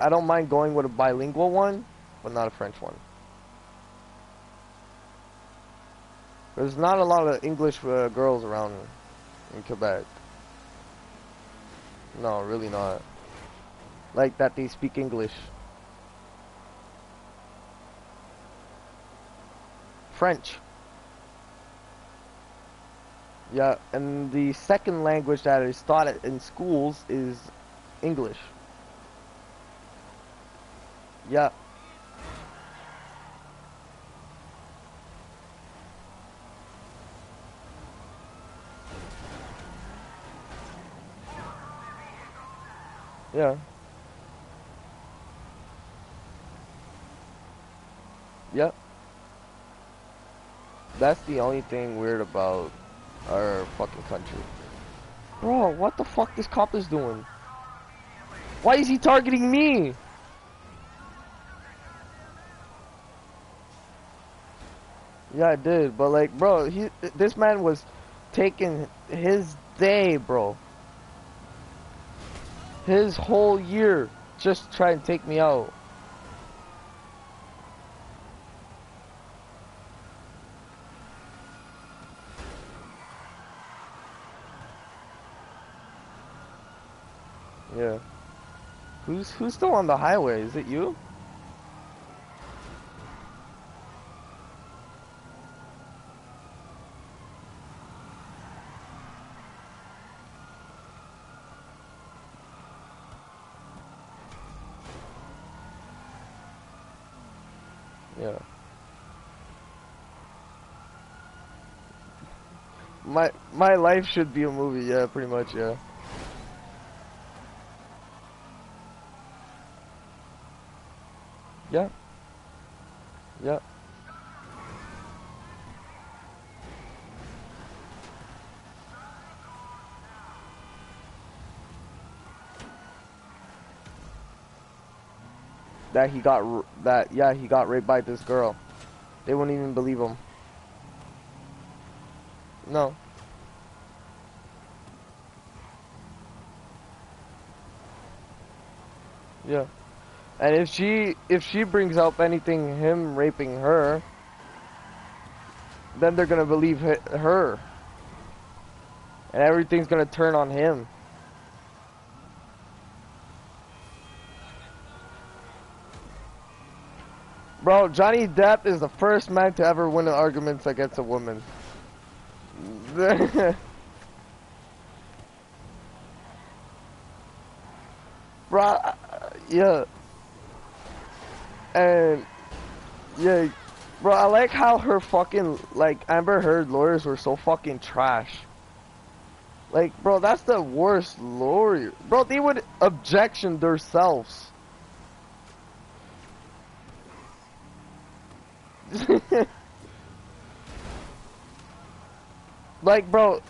don't mind going with a bilingual one, but not a French one. There's not a lot of English girls around in Quebec. No, really not. Like that they speak English. French. Yeah, and the second language that is taught in schools is English. Yeah, yeah, yeah. That's the only thing weird about our fucking country. Bro, what the fuck this cop is doing? Why is he targeting me? Yeah, I did, but like, bro, this man was taking his day, bro. His whole year just trying to take me out. Yeah. Who's still on the highway? Is it you? Yeah. My life should be a movie, yeah, pretty much, yeah. Yeah, yeah. Yeah, he got raped by this girl. They wouldn't even believe him. No. Yeah. And if she brings up anything him raping her, then they're gonna believe her, and everything's gonna turn on him. Bro, Johnny Depp is the first man to ever win arguments against a woman. Bro, yeah. And, yeah. Bro, I like how her fucking, like, Amber Heard lawyers were so fucking trash. Like, bro, that's the worst lawyer. Bro, they would objection themselves. Like, bro,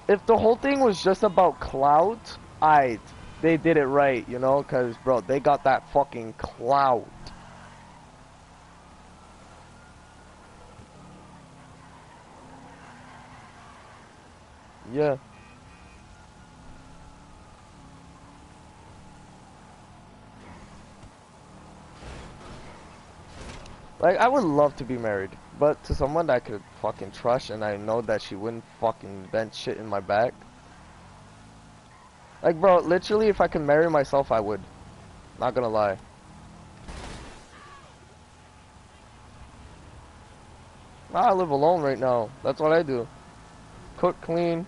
if the whole thing was just about clout, they did it right, you know? Because, bro, they got that fucking clout. Yeah. Like, I would love to be married, but to someone that I could fucking trust and I know that she wouldn't fucking bend shit in my back. Like, bro, literally, if I could marry myself, I would. Not gonna lie. I live alone right now. That's what I do. Cook, clean.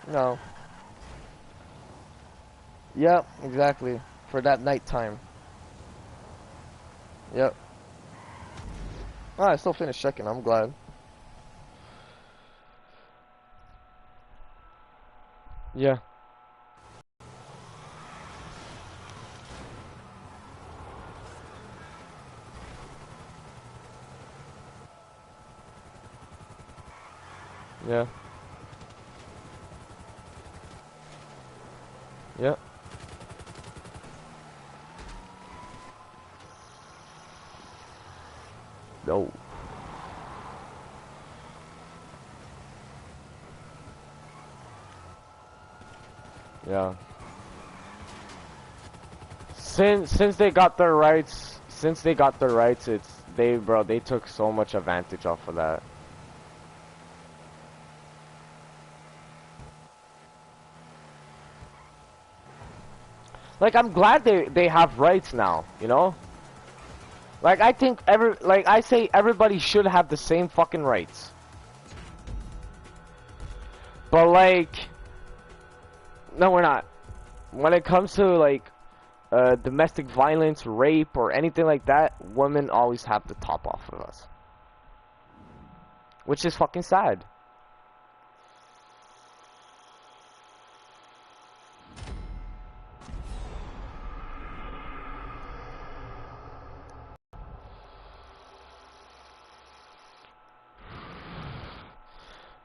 No. Yep, exactly. For that nighttime. Yep. Oh, I still finished checking. I'm glad. Yeah. Yeah. Yep. No. Yeah. Since they got their rights, it's they took so much advantage off of that. Like, I'm glad they have rights now, you know? Like, I think I say everybody should have the same fucking rights. But like, no, we're not. When it comes to like domestic violence, rape, or anything like that, women always have the top off of us, which is fucking sad.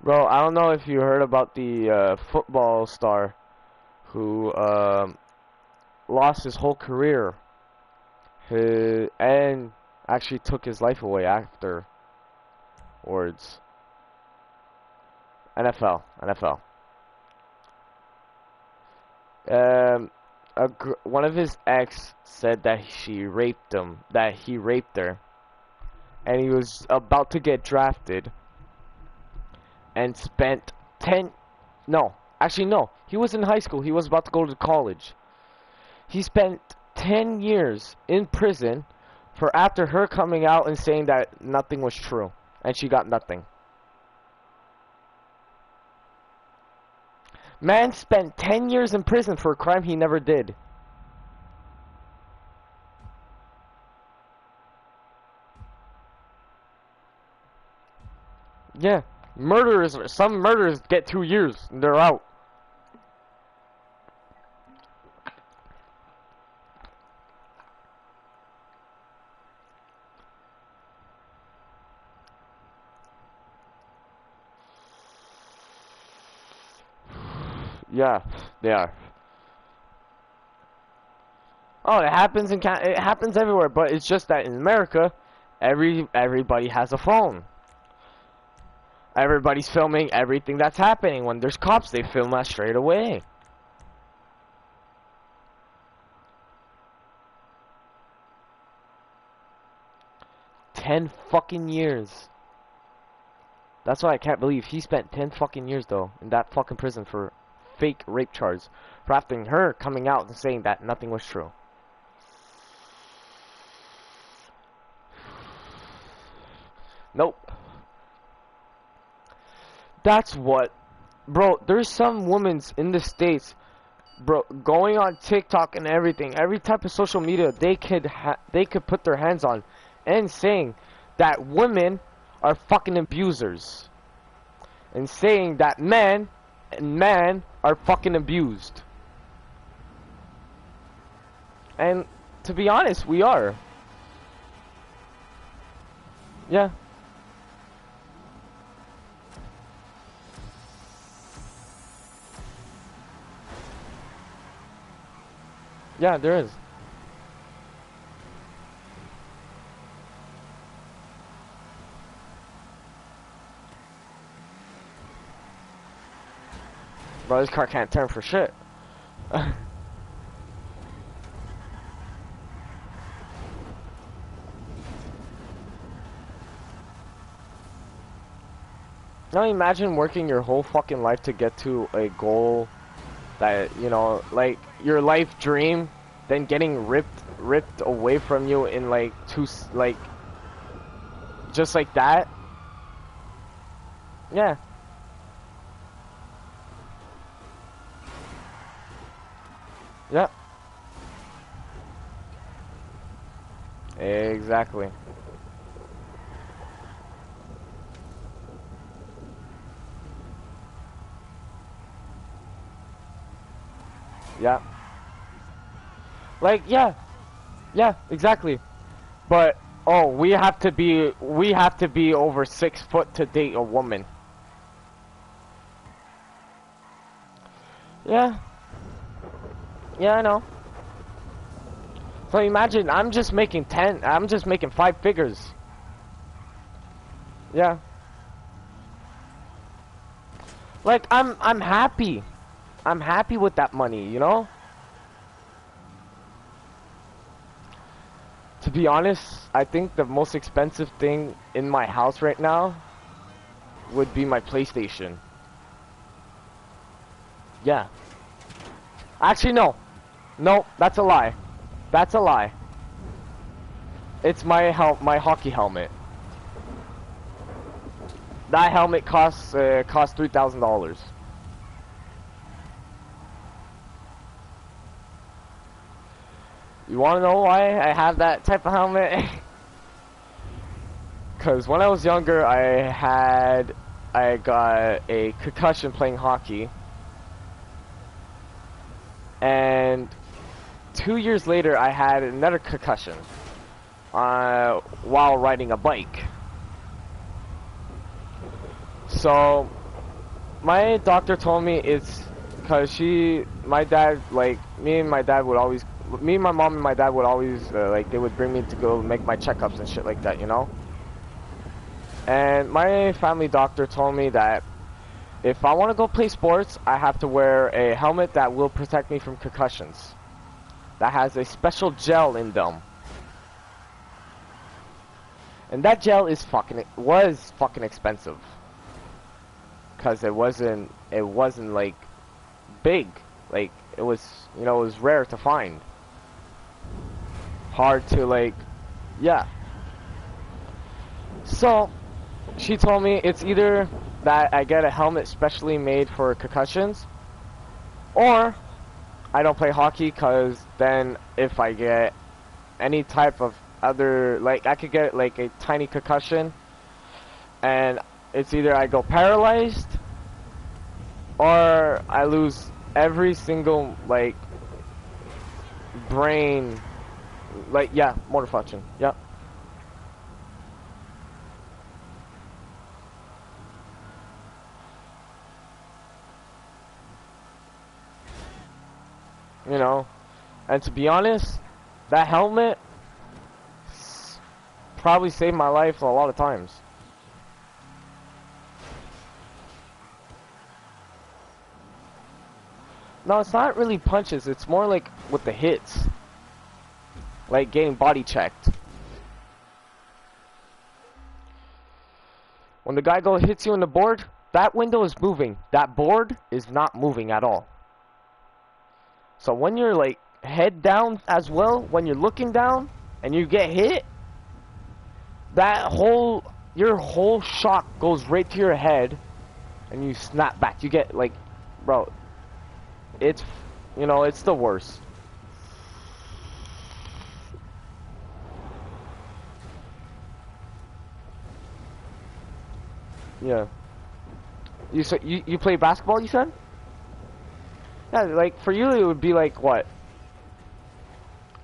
Bro, I don't know if you heard about the football star who lost his whole career and actually took his life away afterwards. NFL. Um, one of his ex said that he raped her, and he was about to get drafted, and spent 10, no, actually no, he was in high school, he was about to go to college. He spent 10 years in prison for after her coming out and saying that nothing was true, and she got nothing. Man spent 10 years in prison for a crime he never did. Yeah, some murderers get 2 years and they're out. Yeah, they are. Oh, it happens everywhere, but it's just that in America, everybody has a phone. Everybody's filming everything that's happening. When there's cops, they film that straight away. 10 fucking years. That's why I can't believe he spent 10 fucking years though in that fucking prison for fake rape charges, for after her coming out and saying that nothing was true. Nope. That's what, bro. There's some women's in the States, bro, going on TikTok and everything, every type of social media they could put their hands on, and saying that women are fucking abusers, and saying that men are fucking abused. And to be honest, we are. Yeah. Yeah, there is. Bro, this car can't turn for shit. Now imagine working your whole fucking life to get to a goal that, you know, like your life dream, then getting ripped away from you in like like just like that. Yeah. Yeah. Exactly. Yeah. Like, yeah. Yeah, exactly. But oh, we have to be over 6 foot to date a woman. Yeah. Yeah, I know. So imagine I'm just making 5 figures. Yeah. Like I'm happy. I'm happy with that money, you know? To be honest, I think the most expensive thing in my house right now would be my PlayStation. Yeah. Actually, no. No, that's a lie. That's a lie. It's my hockey helmet. That helmet costs $3,000. You want to know why I have that type of helmet? Because when I was younger, I got a concussion playing hockey, and 2 years later, I had another concussion while riding a bike. So my doctor told me it's because my dad, like me and my dad would always, me, my mom, and my dad would always like they would bring me to go make my checkups and shit like that, you know. And my family doctor told me that if I want to go play sports, I have to wear a helmet that will protect me from concussions. That has a special gel in them. And that gel was fucking expensive. Cause it wasn't like big. Like it was, you know, it was rare to find. Hard to like, yeah. So she told me it's either that I get a helmet specially made for concussions, or I don't play hockey, cause then if I get any type of other, like I could get like a tiny concussion, and it's either I go paralyzed or I lose every single like brain, like yeah, motor function. Yep. You know, and to be honest, that helmet probably saved my life a lot of times. No, it's not really punches. It's more like with the hits, like getting body checked. When the guy hits you in the board, that window is moving. That board is not moving at all. So when you're like head down as well, when you're looking down and you get hit, that whole your whole shock goes right to your head, and you snap back. You get like, bro, it's, you know, it's the worst. Yeah. You play basketball, you said? Yeah, like for you it would be like what?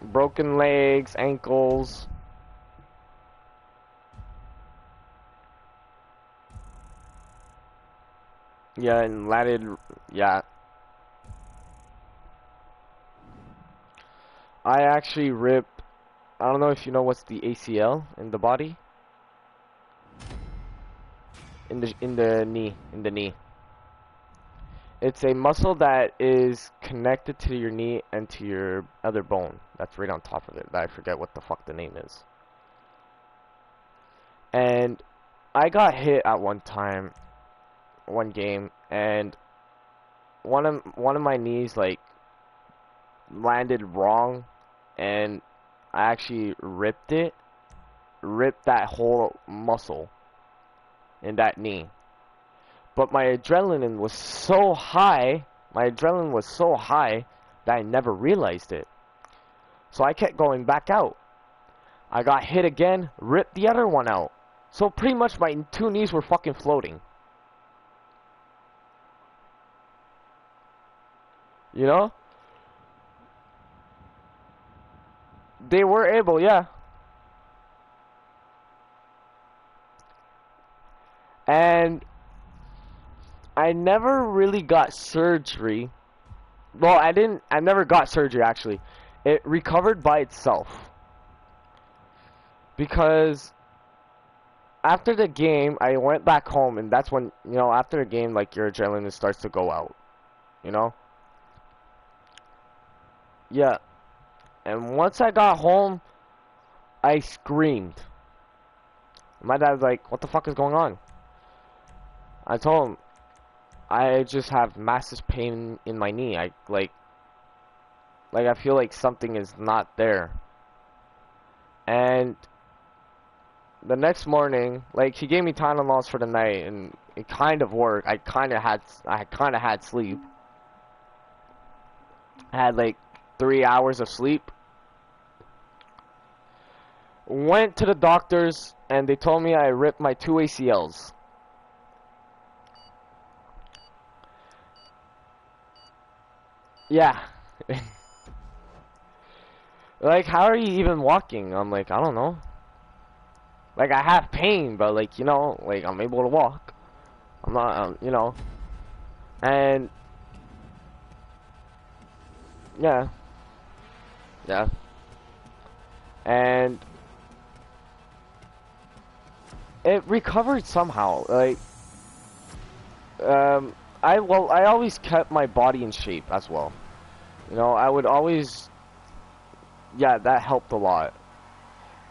Broken legs, ankles. Yeah, and landed. Yeah, I actually ripped. I don't know if you know what's the ACL in the body. In the knee. It's a muscle that is connected to your knee and to your other bone. That's right on top of it. I forget what the fuck the name is. And I got hit at one time, one game, and one of my knees like landed wrong, and I actually ripped that whole muscle in that knee. But my adrenaline was so high, that I never realized it. So I kept going back out. I got hit again, ripped the other one out. So pretty much my two knees were fucking floating. You know? They were able, yeah. And I never really got surgery. Well, I never got surgery actually. It recovered by itself. Because after the game, I went back home, and that's when, you know, after the game, like, your adrenaline starts to go out, you know? Yeah. And once I got home, I screamed. My dad was like, what the fuck is going on? I told him, I just have massive pain in my knee. I feel like something is not there. And the next morning, like, he gave me Tylenols for the night, and it kind of worked. I kind of had sleep. I had like 3 hours of sleep. Went to the doctors, and they told me I ripped my two ACLs. Yeah. Like, how are you even walking? I'm like, I don't know. Like, I have pain, but, like, you know, like, I'm able to walk. I'm not, you know. And, yeah. Yeah. And it recovered somehow. Like, I always kept my body in shape as well. You know, I would always, yeah, that helped a lot.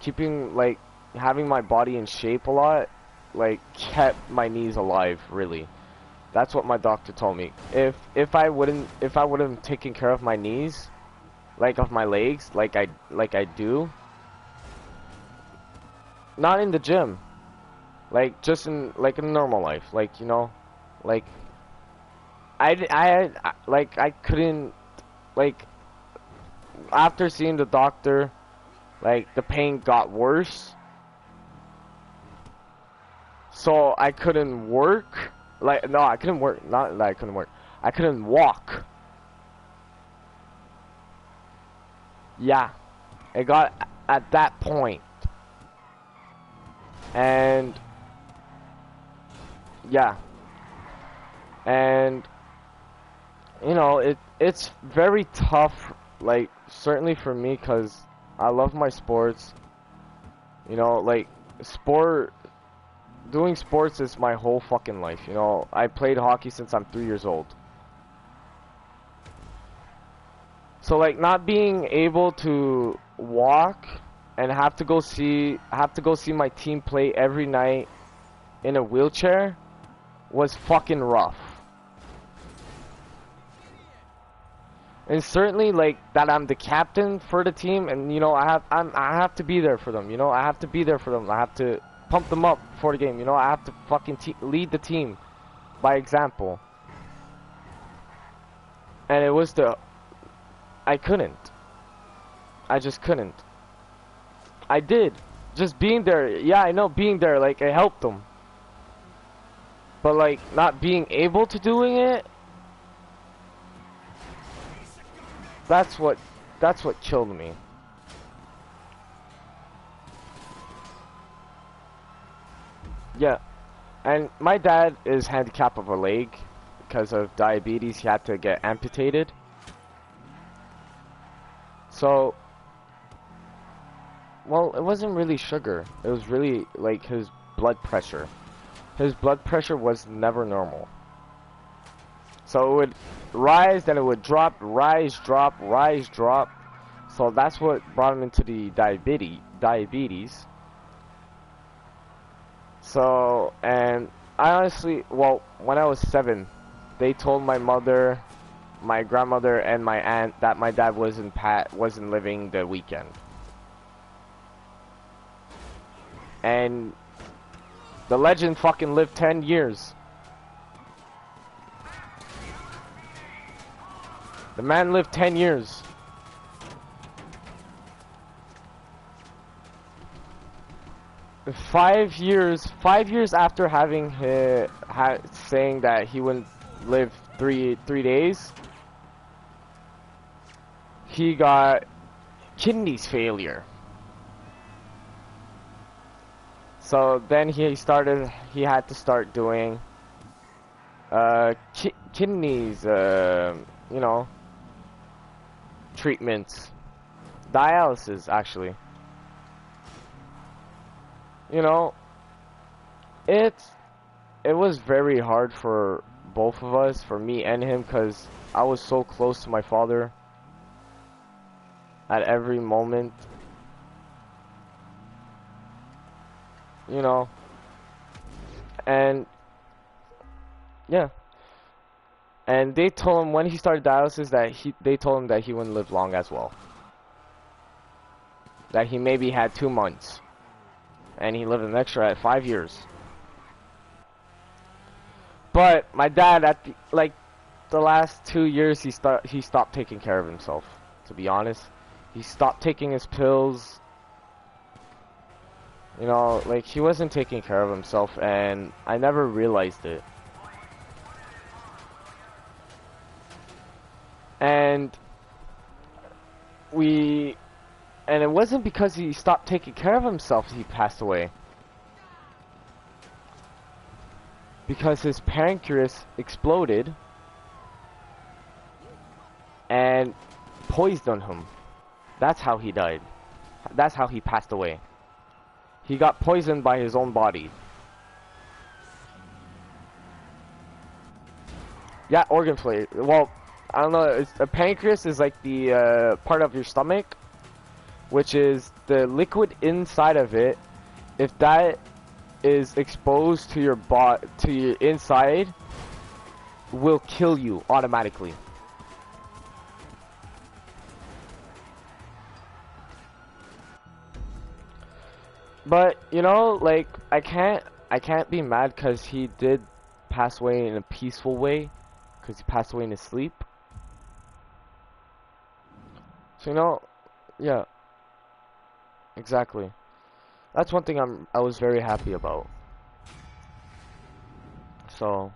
Keeping, like, having my body in shape a lot, like, kept my knees alive, really. That's what my doctor told me. If I wouldn't taken care of my knees, like of my legs, like I do, not in the gym, like just in like in normal life, like, you know, like I couldn't, like, after seeing the doctor, like the pain got worse, so I couldn't work. Like, no, I couldn't work. Not that I couldn't work. I couldn't walk. Yeah, it got at that point, and yeah, and you know, it's very tough. Like, certainly for me, cause I love my sports. You know, like, sport. Doing sports is my whole fucking life. You know, I played hockey since I'm 3 years old. So, like, not being able to walk and have to go see my team play every night in a wheelchair was fucking rough. And certainly, like, that I'm the captain for the team, and, you know, I have to be there for them. You know, I have to be there for them. I have to. pump them up before the game. You know, I have to fucking lead the team by example. And it was I couldn't. I just couldn't. I did. Just being there, yeah, I know being there, like, it helped them. But, like, not being able to doing it, that's what killed me. Yeah. And my dad is handicapped of a leg because of diabetes. He had to get amputated. So, well, it wasn't really sugar. It was really like his blood pressure. His blood pressure was never normal. So it would rise, then it would drop, rise, drop, rise, drop. So that's what brought him into the diabetes. So, and I honestly, well, when I was 7, they told my mother, my grandmother, and my aunt that my dad wasn't living the weekend. And the legend fucking lived 10 years. The man lived 10 years. Five years after having saying that he wouldn't live three days, he got kidneys failure. So then he had to start doing kidneys, you know, treatments, dialysis actually. You know, it was very hard for both of us, for me and him, because I was so close to my father at every moment. You know, and yeah, and they told him when he started dialysis that they told him that he wouldn't live long as well. That he maybe had 2 months. And he lived an extra 5 years. But my dad, at the last 2 years, he stopped taking care of himself. To be honest, he stopped taking his pills. You know, like, he wasn't taking care of himself, and I never realized it. And and it wasn't because he stopped taking care of himself he passed away. Because his pancreas exploded and poisoned him. That's how he died. That's how he passed away. He got poisoned by his own body. Yeah, organ failure. Well, I don't know. A pancreas is like the part of your stomach, which is the liquid inside of it. If that is exposed to your inside, will kill you automatically. But you know, like, I can't be mad because he did pass away in a peaceful way, because he passed away in his sleep. So you know, yeah, exactly. That's one thing I was very happy about. So,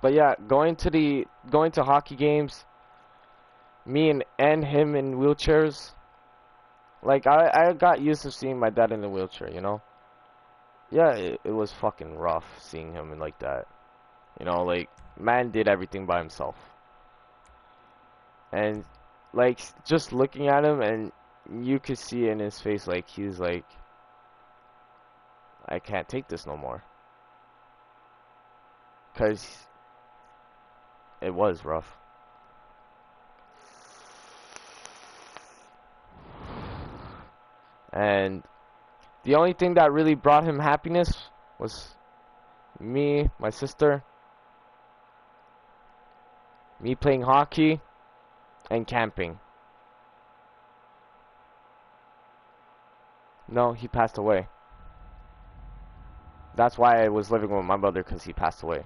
but yeah, going to hockey games, me and him in wheelchairs. Like, I got used to seeing my dad in a wheelchair, you know? Yeah, it was fucking rough seeing him like that. You know, like, man did everything by himself. And, like, just looking at him, and you could see in his face, like, he's like, I can't take this no more. Because it was rough. And the only thing that really brought him happiness was me, my sister, me playing hockey, and camping. No, he passed away. That's why I was living with my brother, because he passed away.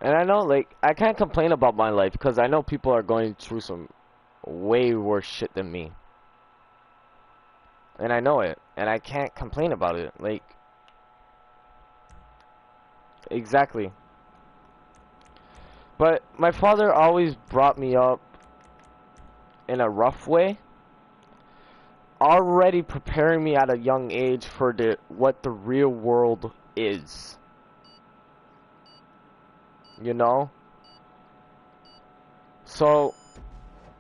And I know, like, I can't complain about my life because I know people are going through some way worse shit than me. And I know it. And I can't complain about it. Like, exactly. But my father always brought me up in a rough way, already preparing me at a young age for what the real world is. You know? So,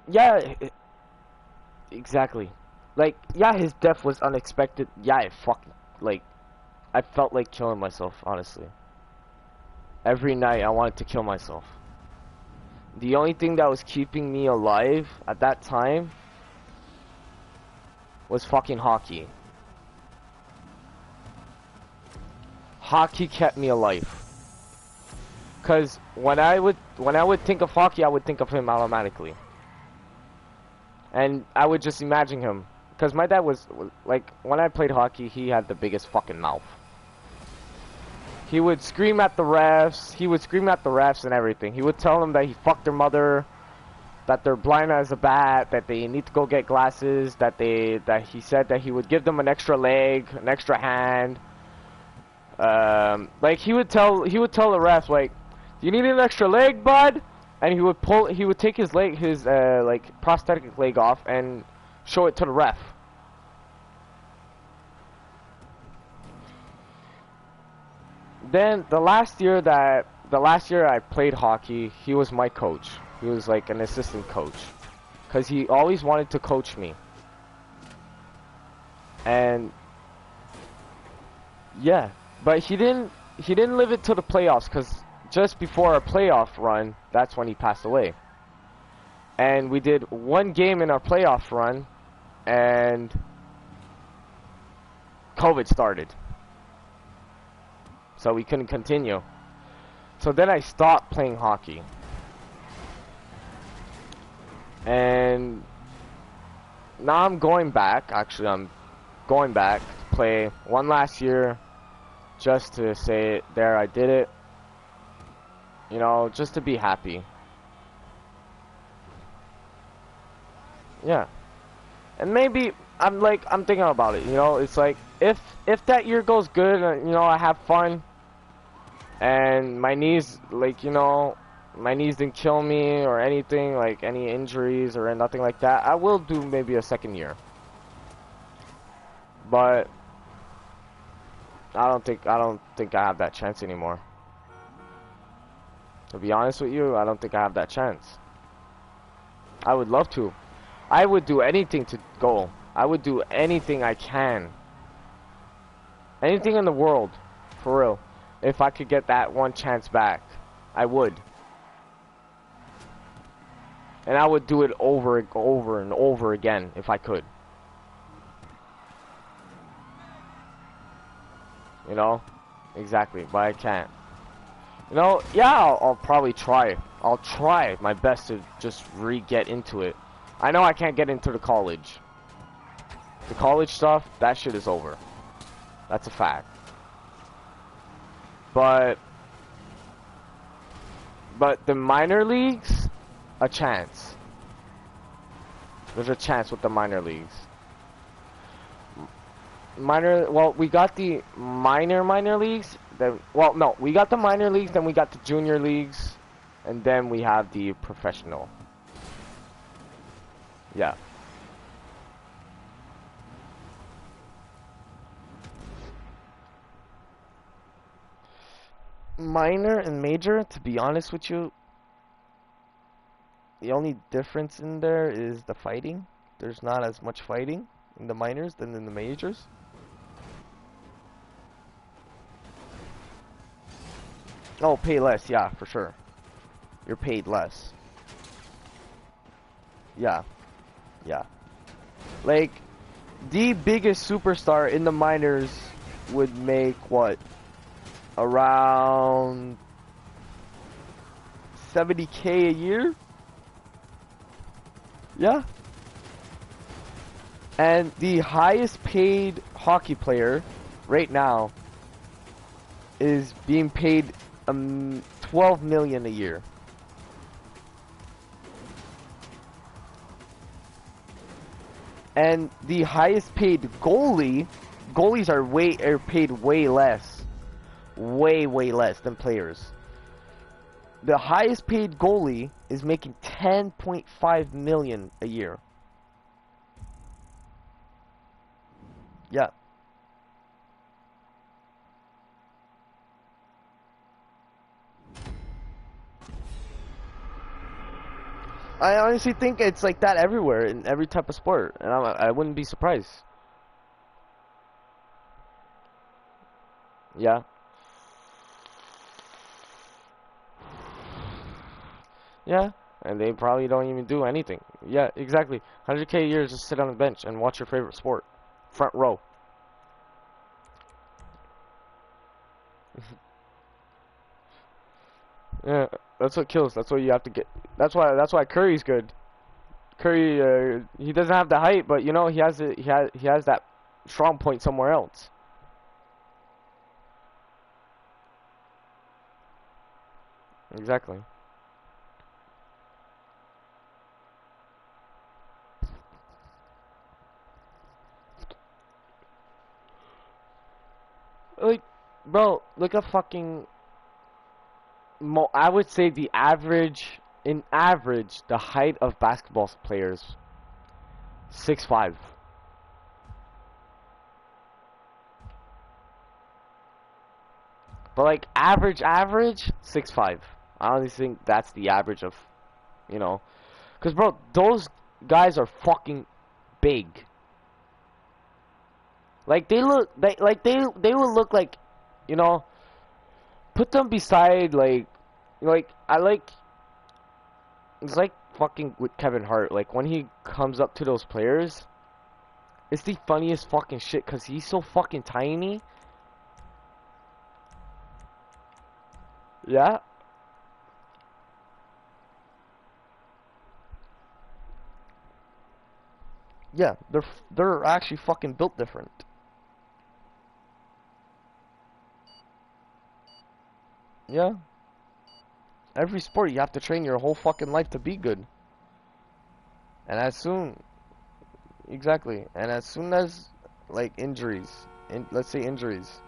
yeah, exactly. Like, yeah, his death was unexpected. Yeah, it fucking, like, I felt like killing myself, honestly. Every night I wanted to kill myself. The only thing that was keeping me alive at that time was fucking hockey. Hockey kept me alive. Cause when I would think of hockey, I would think of him automatically. And I would just imagine him. Cause my dad was like, when I played hockey, he had the biggest fucking mouth. He would scream at the refs. He would scream at the refs and everything. He would tell them that he fucked their mother, that they're blind as a bat, that they need to go get glasses, that he said that he would give them an extra leg, an extra hand. Like he would tell the refs, like, "Do you need an extra leg, bud?" And he would take his leg, his like prosthetic leg off and show it to the ref. Then the last year I played hockey, he was my coach. He was like an assistant coach, cause he always wanted to coach me. And yeah, but he didn't live it to the playoffs, cause just before our playoff run, that's when he passed away. And we did one game in our playoff run, and COVID started. So we couldn't continue. So then I stopped playing hockey. And now I'm going back. Actually, I'm going back to play one last year, just to say, there, I did it. You know, just to be happy. Yeah. And maybe I'm thinking about it, you know, it's like if that year goes good and, you know, I have fun and my knees, like, you know, my knees didn't kill me or anything, like any injuries or nothing like that, I will do maybe a second year. But I don't think I have that chance anymore. To be honest with you, I don't think I have that chance. I would love to. I would do anything to go. I would do anything I can. Anything in the world, for real. If I could get that one chance back, I would. And I would do it over and over again if I could. You know? Exactly, but I can't. You know, yeah, I'll probably try. I'll try my best to just re-get into it. I know I can't get into the college. The college stuff, that shit is over. That's a fact. But the minor leagues, a chance. There's a chance with the minor leagues. Well, we got the minor leagues. Then, well, no, we got the minor leagues, then we got the junior leagues, and then we have the professional. Yeah. Minor and major, to be honest with you, the only difference in there is the fighting. There's not as much fighting in the minors than in the majors. Oh, pay less, yeah, for sure. You're paid less. Yeah. Yeah. Like, the biggest superstar in the minors would make, what? Around 70K a year. Yeah. And the highest paid hockey player right now is being paid 12 million a year. And the highest paid goalies are paid way less. Way less than players. The highest paid goalie is making 10.5 million a year. Yeah. I honestly think it's like that everywhere in every type of sport, and I wouldn't be surprised. Yeah. Yeah. And they probably don't even do anything. Yeah, exactly. 100K a year is just sit on the bench and watch your favorite sport. Front row. Yeah, that's what kills. That's what you have to get. That's why Curry's good. Curry, he doesn't have the height, but you know he has that strong point somewhere else. Exactly. Like, bro, look at fucking. I would say in average, the height of basketball players 6'5". But like average 6'5". I honestly think that's the average of, you know, cause bro, those guys are fucking big. Like they will look like, you know, put them beside like I like it's like fucking with Kevin Hart. Like when he comes up to those players, it's the funniest fucking shit because he's so fucking tiny. Yeah, yeah, they're actually fucking built different. Yeah, every sport you have to train your whole fucking life to be good. And as soon, exactly, and as soon as like injuries, let's say injuries,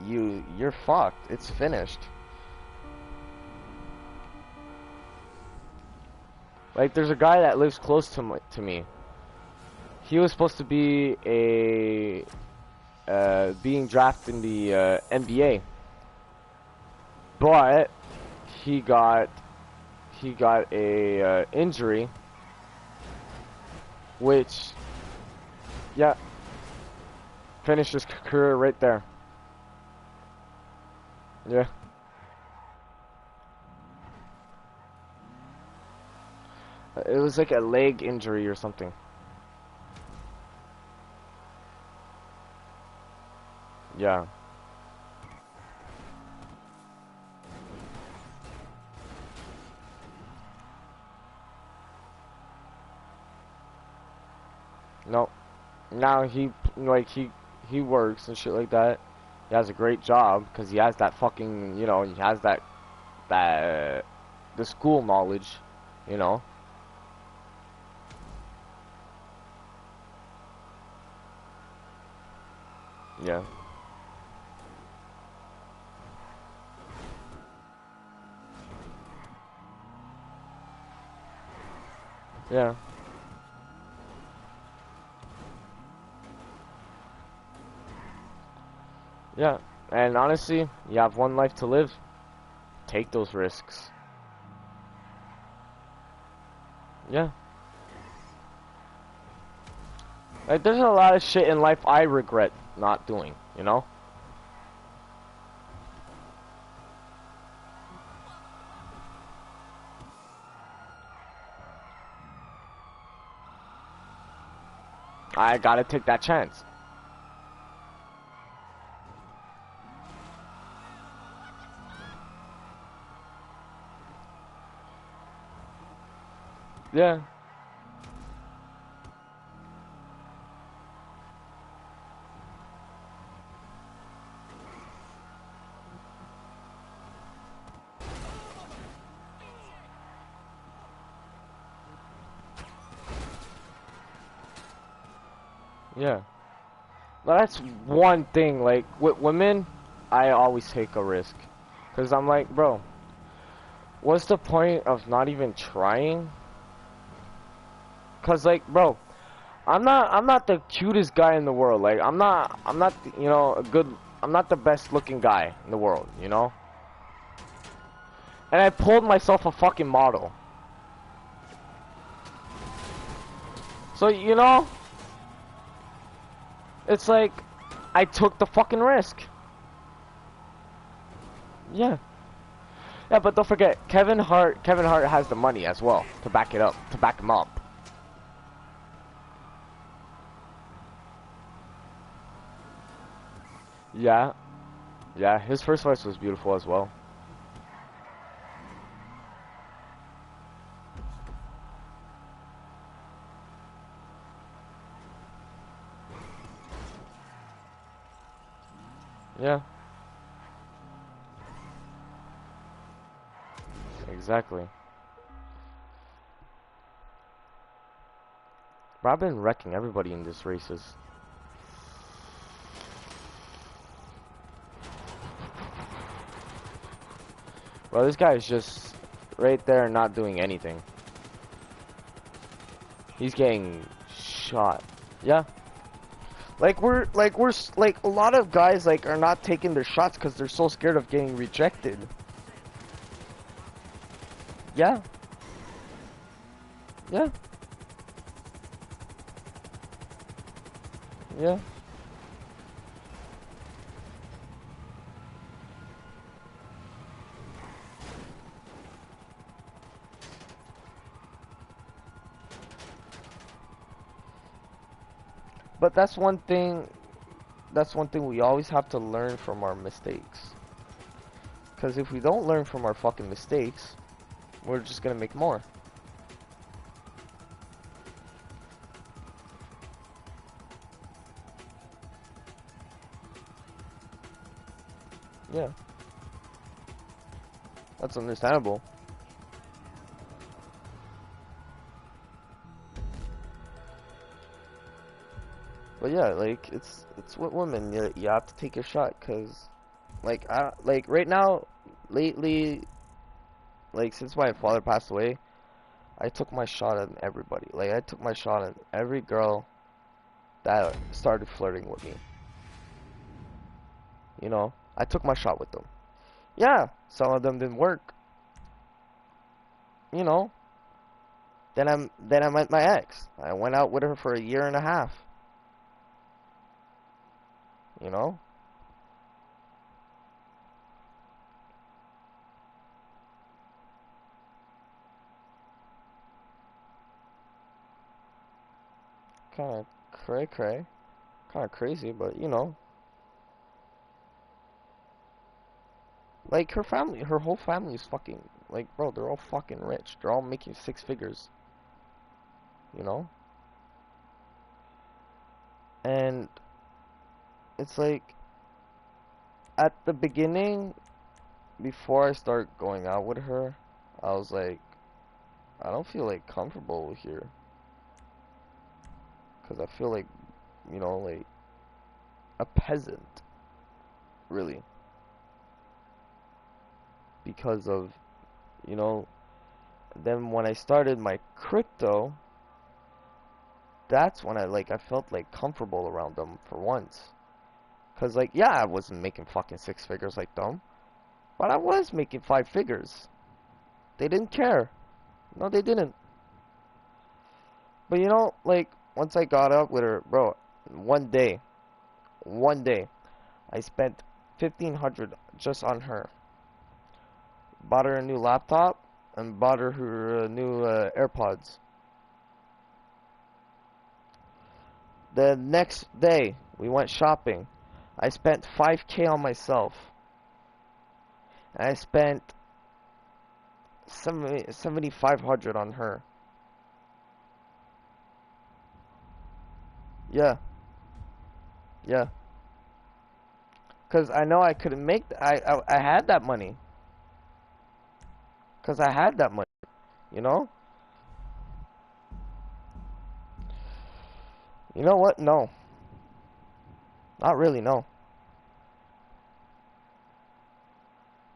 you're fucked. It's finished. Like there's a guy that lives close to me. He was supposed to be a being drafted in the NBA, but he got a injury, which yeah finished his career right there. Yeah, it was like a leg injury or something. Yeah, no. Now he works and shit like that. He has a great job because he has that fucking he has that the school knowledge, you know. Yeah, yeah, yeah. And honestly, you have one life to live. Take those risks. Yeah. Like there's a lot of shit in life I regret not doing, you know? I gotta take that chance. Yeah. Yeah. But that's one thing, like, with women, I always take a risk. Because I'm like, bro, what's the point of not even trying? Because, like, bro, I'm not the cutest guy in the world. Like, I'm not, you know, I'm not the best looking guy in the world, you know? And I pulled myself a fucking model. So, you know, it's like, I took the fucking risk. Yeah. Yeah, but don't forget, Kevin Hart has the money as well to back it up, to back him up. Yeah, yeah, his first voice was beautiful as well. Yeah, exactly. But I've been wrecking everybody in these races. Well, this guy is just right there not doing anything. He's getting shot. Yeah. Like a lot of guys like are not taking their shots because they're so scared of getting rejected. Yeah. Yeah. Yeah. But that's one thing we always have to learn from our mistakes. Because if we don't learn from our fucking mistakes, we're just gonna make more. Yeah, that's understandable. But yeah, like it's with women. You have to take your shot, cause like right now, lately, like since my father passed away, I took my shot at everybody. Like I took my shot at every girl that started flirting with me. You know, I took my shot with them. Yeah, some of them didn't work. You know, then I met my ex. I went out with her for a year and a half. You know, kind of cray, kind of crazy, but you know, like her family, her whole family is fucking like, bro, they're all fucking rich. They're all making six figures. You know, and it's like at the beginning, before I start going out with her, I was like, I don't feel like comfortable here, cause I feel like, you know, like a peasant, really, because of, you know, then when I started my crypto, that's when I felt like comfortable around them for once. Cause like yeah, I wasn't making fucking six figures like them, but I was making five figures. They didn't care. No, they didn't. But you know, like once I got up with her, bro, one day, one day, I spent 1,500 just on her. Bought her a new laptop and bought her new AirPods. The next day, we went shopping. I spent 5K on myself. And I spent 7,500 on her. Yeah, yeah. Cause I know I couldn't make. I had that money. Cause I had that money. You know. You know what? No, not really. No.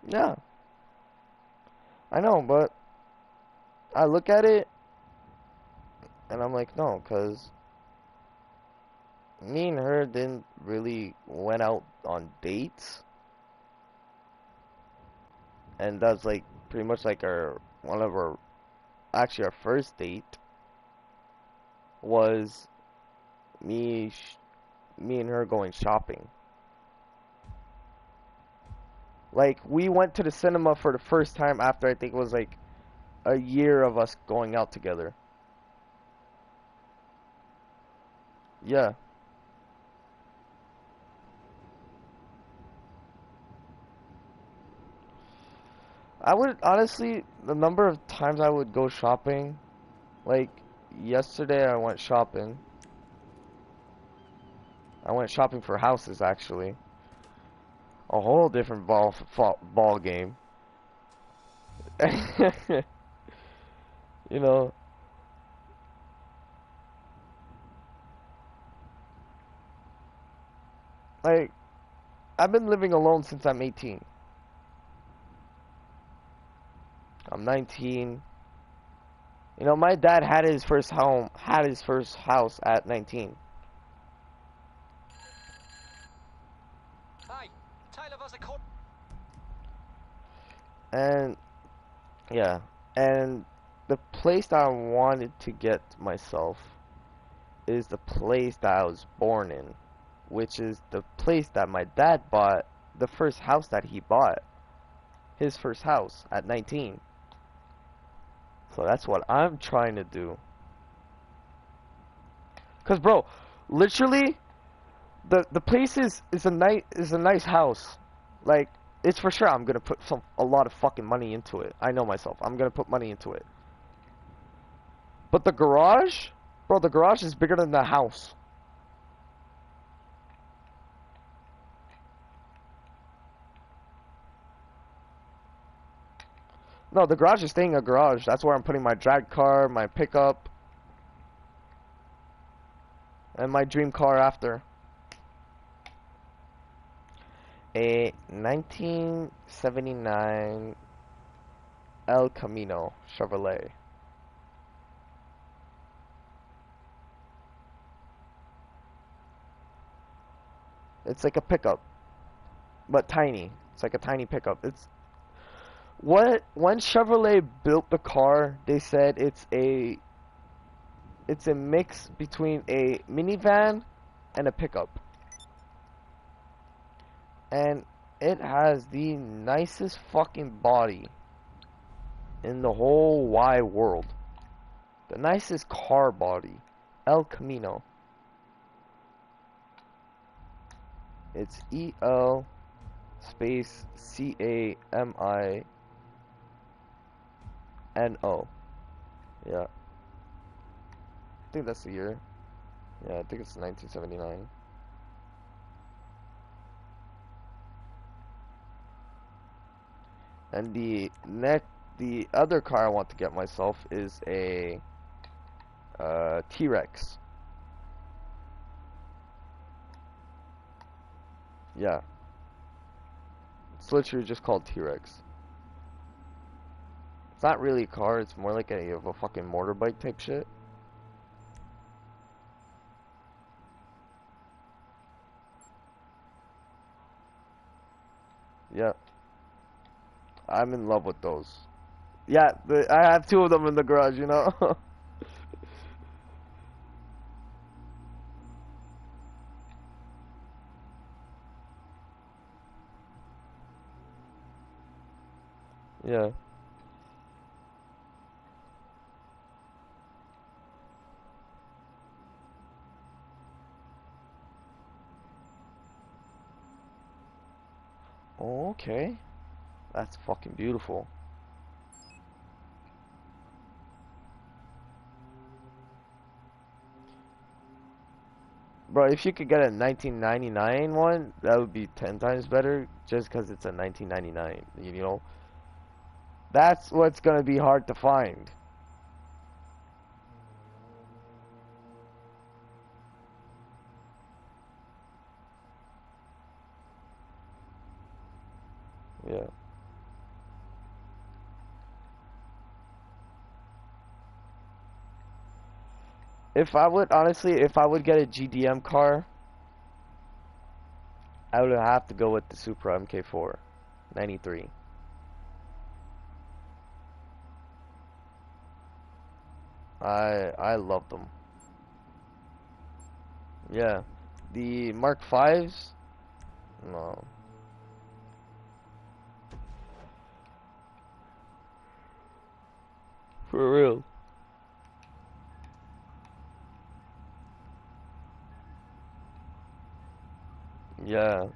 Yeah, I know, but I look at it and I'm like, no, cause me and her didn't really went out on dates, and that's like pretty much like our one of our actually our first date was me me and her going shopping. Like we went to the cinema for the first time after I think it was like a year of us going out together. Yeah. I would honestly the number of times I would go shopping, like yesterday I went shopping. I went shopping for houses actually. A whole different ball game. You know, like I've been living alone since I'm 18. I'm 19. You know, my dad had his first house at 19. Hi, Tyler was a call. And yeah, and the place that I wanted to get myself is the place that I was born in, which is the place that my dad bought, the first house that he bought, his first house at 19. So that's what I'm trying to do. Cause bro, literally the place is a nice house. Like it's for sure I'm gonna put a lot of fucking money into it. I know myself. I'm gonna put money into it. But the garage, bro, the garage is bigger than the house. No, the garage is staying a garage. That's where I'm putting my drag car, my pickup, and my dream car after. A 1979 El Camino Chevrolet. It's like a pickup, but tiny. It's like a tiny pickup. It's what when Chevrolet built the car, they said it's a mix between a minivan and a pickup. And it has the nicest fucking body in the whole wide world. The nicest car body. El Camino. It's EL space CAMINO. Yeah. I think that's the year. Yeah, I think it's 1979. And the other car I want to get myself is a T-Rex. Yeah, it's literally just called T-Rex. It's not really a car, it's more like a fucking motorbike type shit. Yeah, I'm in love with those. Yeah, I have two of them in the garage, you know? Yeah. Oh, okay. That's fucking beautiful. Bro, if you could get a 1999 one, that would be 10 times better just because it's a 1999, you know? That's what's gonna be hard to find. Yeah. If I would, honestly, if I would get a GDM car, I would have to go with the Supra MK4 93. I love them. Yeah. The Mark Fives? No. For real. Yeah.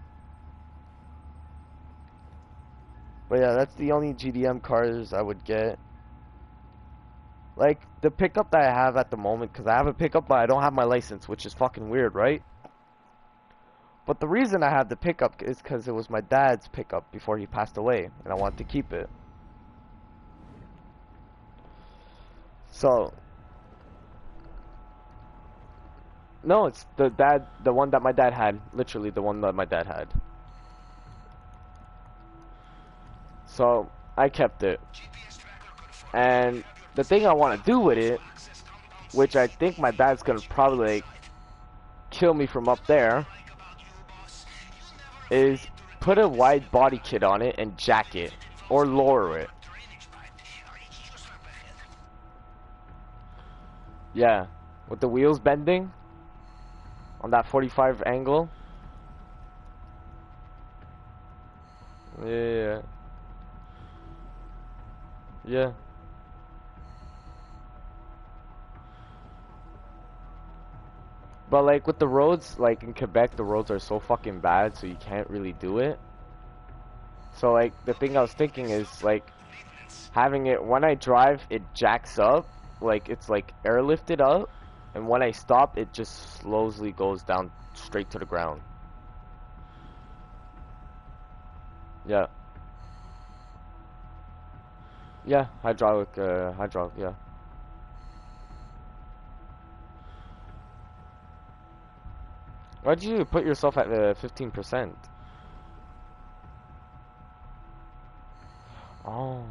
But yeah, that's the only GDM cars I would get. Like, the pickup that I have at the moment, because I have a pickup, but I don't have my license, which is fucking weird, right? But the reason I have the pickup is because it was my dad's pickup before he passed away, and I want to keep it. So, no, it's the one that my dad had, literally the one that my dad had. So, I kept it. And the thing I want to do with it, which I think my dad's gonna probably like, kill me from up there, is put a wide body kit on it and jack it or lower it. Yeah, with the wheels bending on that 45 angle. Yeah, yeah. But like with the roads, like in Quebec, the roads are so fucking bad, so you can't really do it. So like the thing I was thinking is like having it when I drive, it jacks up, like it's like airlifted up, and when I stop, it just slowly goes down straight to the ground. Yeah, yeah, hydraulic, yeah. Why'd you put yourself at 15%? Oh.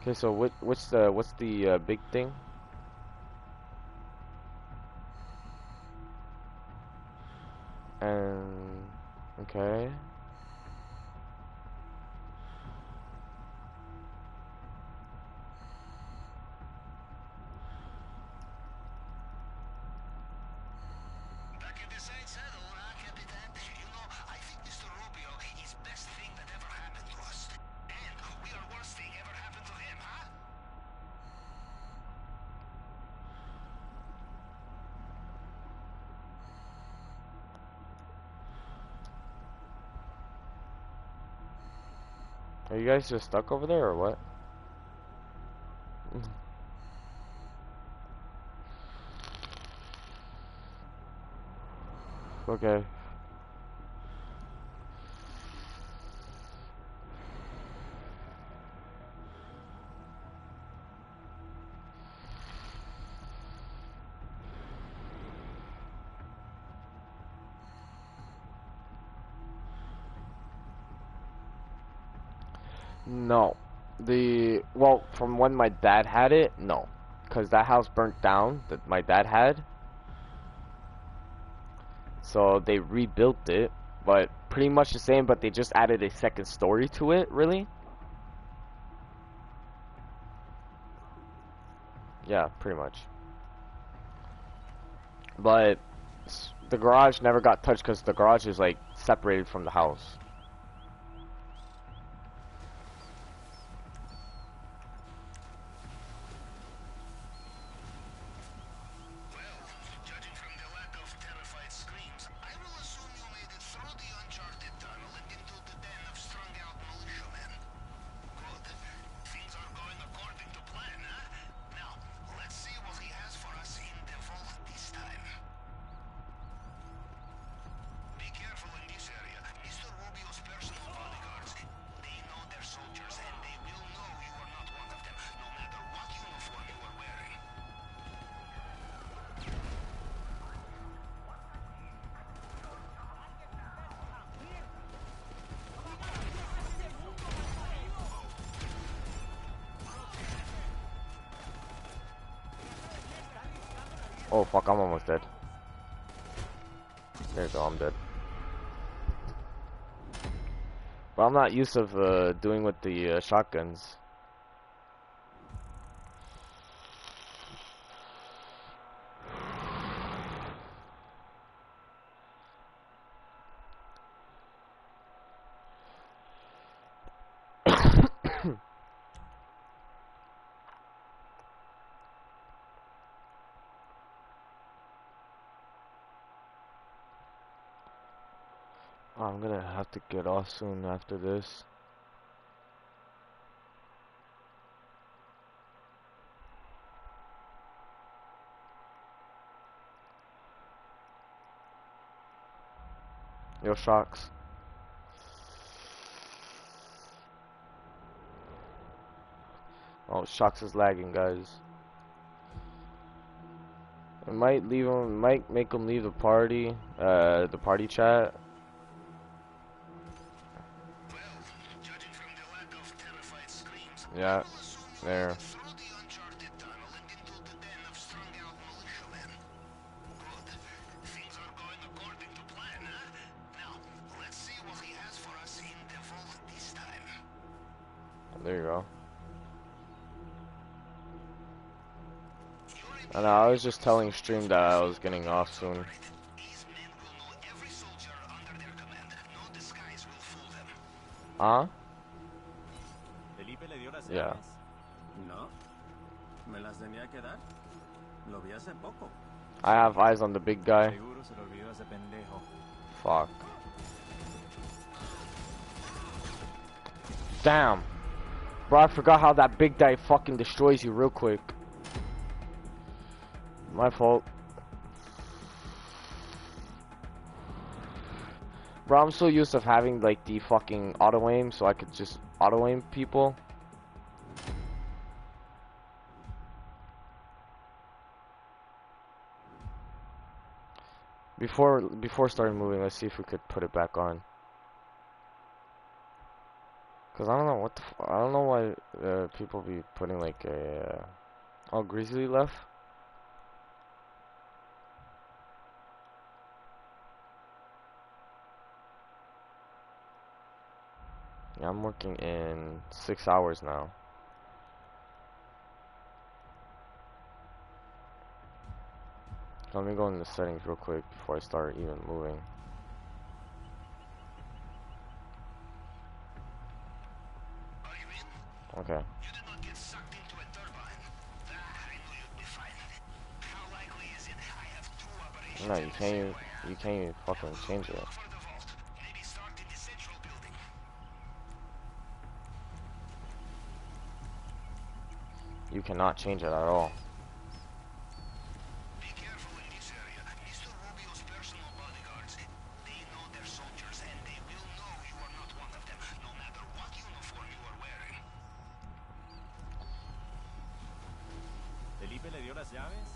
Okay, so what's the big thing? And okay. Are you guys just stuck over there or what? Okay. No. Well, from when my dad had it, no. Because that house burnt down that my dad had. So they rebuilt it. But pretty much the same, but they just added a second story to it, really. Yeah, pretty much. But the garage never got touched because the garage is like separated from the house. Oh fuck, I'm almost dead. There you go, I'm dead. But I'm not used to doing with the shotguns. I'm gonna have to get off soon after this. Yo, Shocks. Oh, Shocks is lagging, guys. It might leave him, might make him leave the party chat. Well, judging from the lack of terrified screams, I Yeah, will assume you made there. it through the uncharted tunnel and into the den of strung-out militiamen. Good. Things are going according to plan, huh? Now, let's see what he has for us in the vault this time. There you go. You're in And the I area was where just the telling Soviets Stream and that their I was so-called getting off leaders soon. operate. These men will know every soldier under their command. No disguise will fool them. Huh? ¿Felipe le dio las Yeah. llaves? No. ¿Me las tenía que dar? Lo vi hace poco. I have eyes on the big guy. Seguro se lo olvidó ese pendejo. Fuck. Damn. Bro, I forgot how that big guy fucking destroys you real quick. My fault. Bro, I'm so used to having like the fucking auto aim so I could just auto aim people. Before starting moving, let's see if we could put it back on. Cause I don't know what the I don't know why people be putting like a oh, Grizzly left. Yeah, I'm working in 6 hours now. So let me go in the settings real quick before I start even moving. Are you in? Okay. You did not get sucked into a turbine. I knew you'd be fine. How likely is it? I have two No, operations in the same way. you can't even fucking Now, change we'll it. look for the vault. Maybe start in the central building. You cannot change it at all. Be careful in this area. Mr. Rubio's personal bodyguards, they know their soldiers, and they will know you are not one of them, no matter what uniform you are wearing. ¿Felipe le dio las llaves?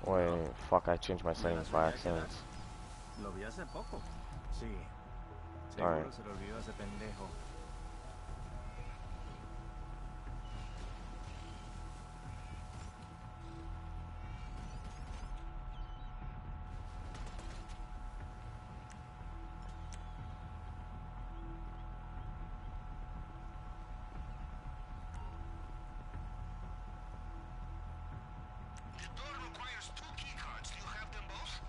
No. Wait, fuck, I changed my ¿Me las settings by tenía que dar? accident. Lo vi hace poco. Sí. Alright. Seguro se lo olvidó ese pendejo. The door requires 2 key cards. Do you have them both?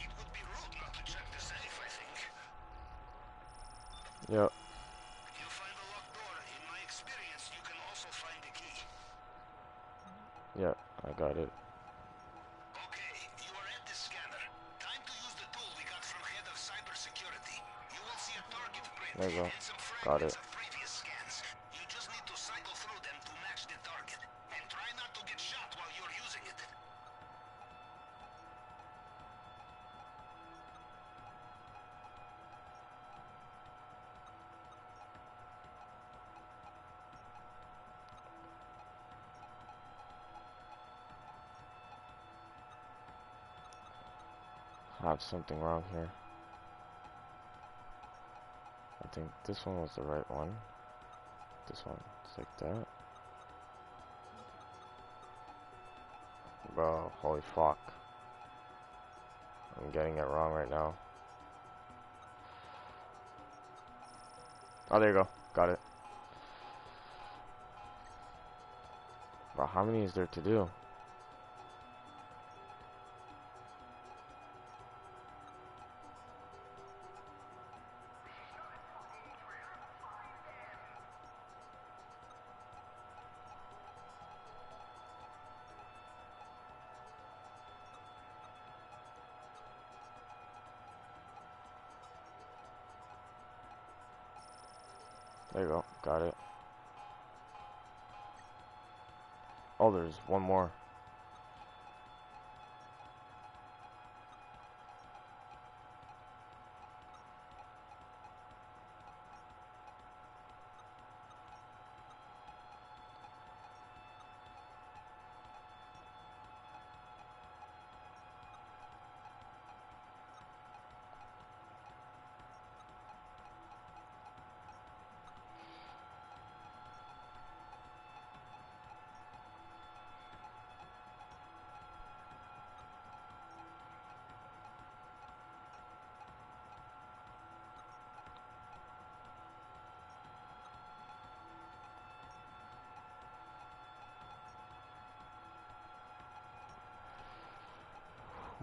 It would be rude not to check the safe, I think. Yep. You find a locked door. In my experience, you can also find a key. Yep, I got it. There you go. and some Got fragments it. of previous scans. You just need to cycle through them to match the target. And try not to get shot while you're using it. I have something wrong here. I think this one was the right one. This one. It's like that. Bro, holy fuck. I'm getting it wrong right now. Oh, there you go. Got it. Bro, how many is there to do? There you go. Got it. Oh, there's one more.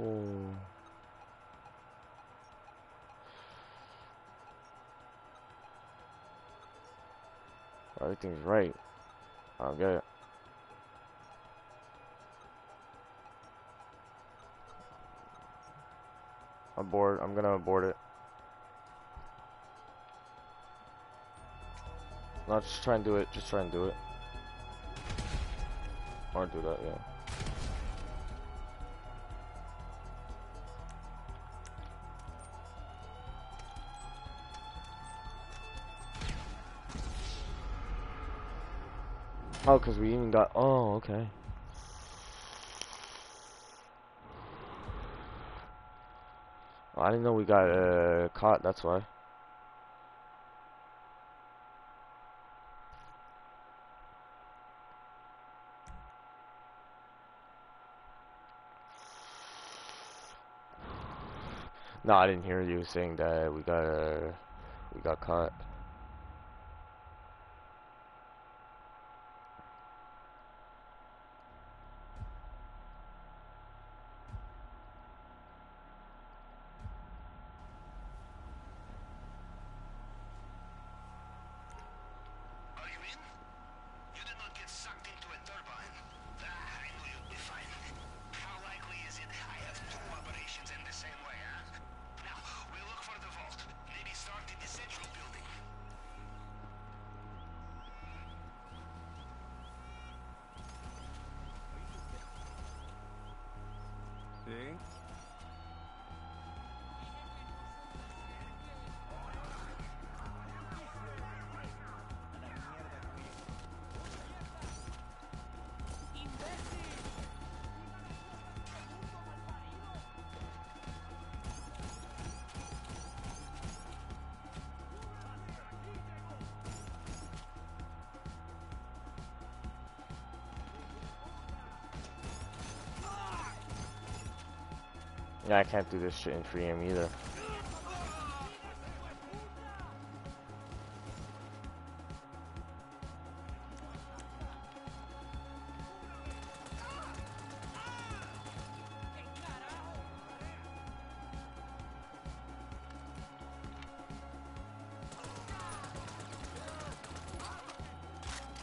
Oh. Everything's right. I'll get it. Abort. I'm gonna abort it. No, just try and do it. Just try and do it. Or do that, yeah. Oh, because we even got... Oh, okay. Oh, I didn't know we got caught, that's why. No, I didn't hear you saying that we got caught. Are you in? You did not get sucked into a turbine. I knew you'd be fine. How likely is it I have two operations in the same way, huh? Now, we'll look for the vault. Maybe start in the central building. Sí. Yeah, I can't do this shit in free aim either.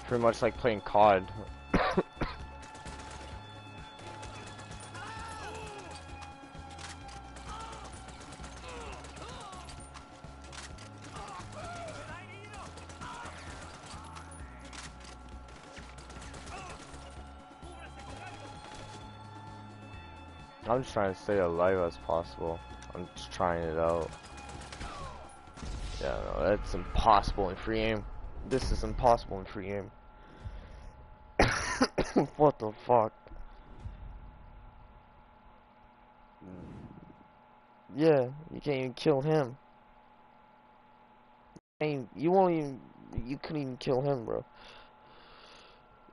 Pretty much like playing COD. I'm just trying to stay alive as possible. I'm just trying it out. Yeah, no, that's impossible in free aim. This is impossible in free aim. What the fuck? Yeah, you can't even kill him. Ain't you won't even you couldn't even kill him, bro.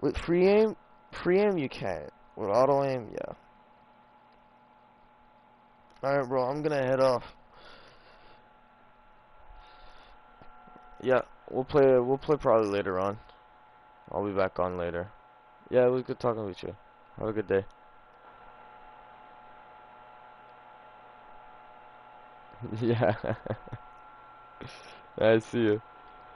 With free aim you can't. With auto aim, yeah. Alright, bro, I'm gonna head off. Yeah, we'll play probably later on. I'll be back on later. Yeah, it was good talking with you. Have a good day. Yeah. I see you.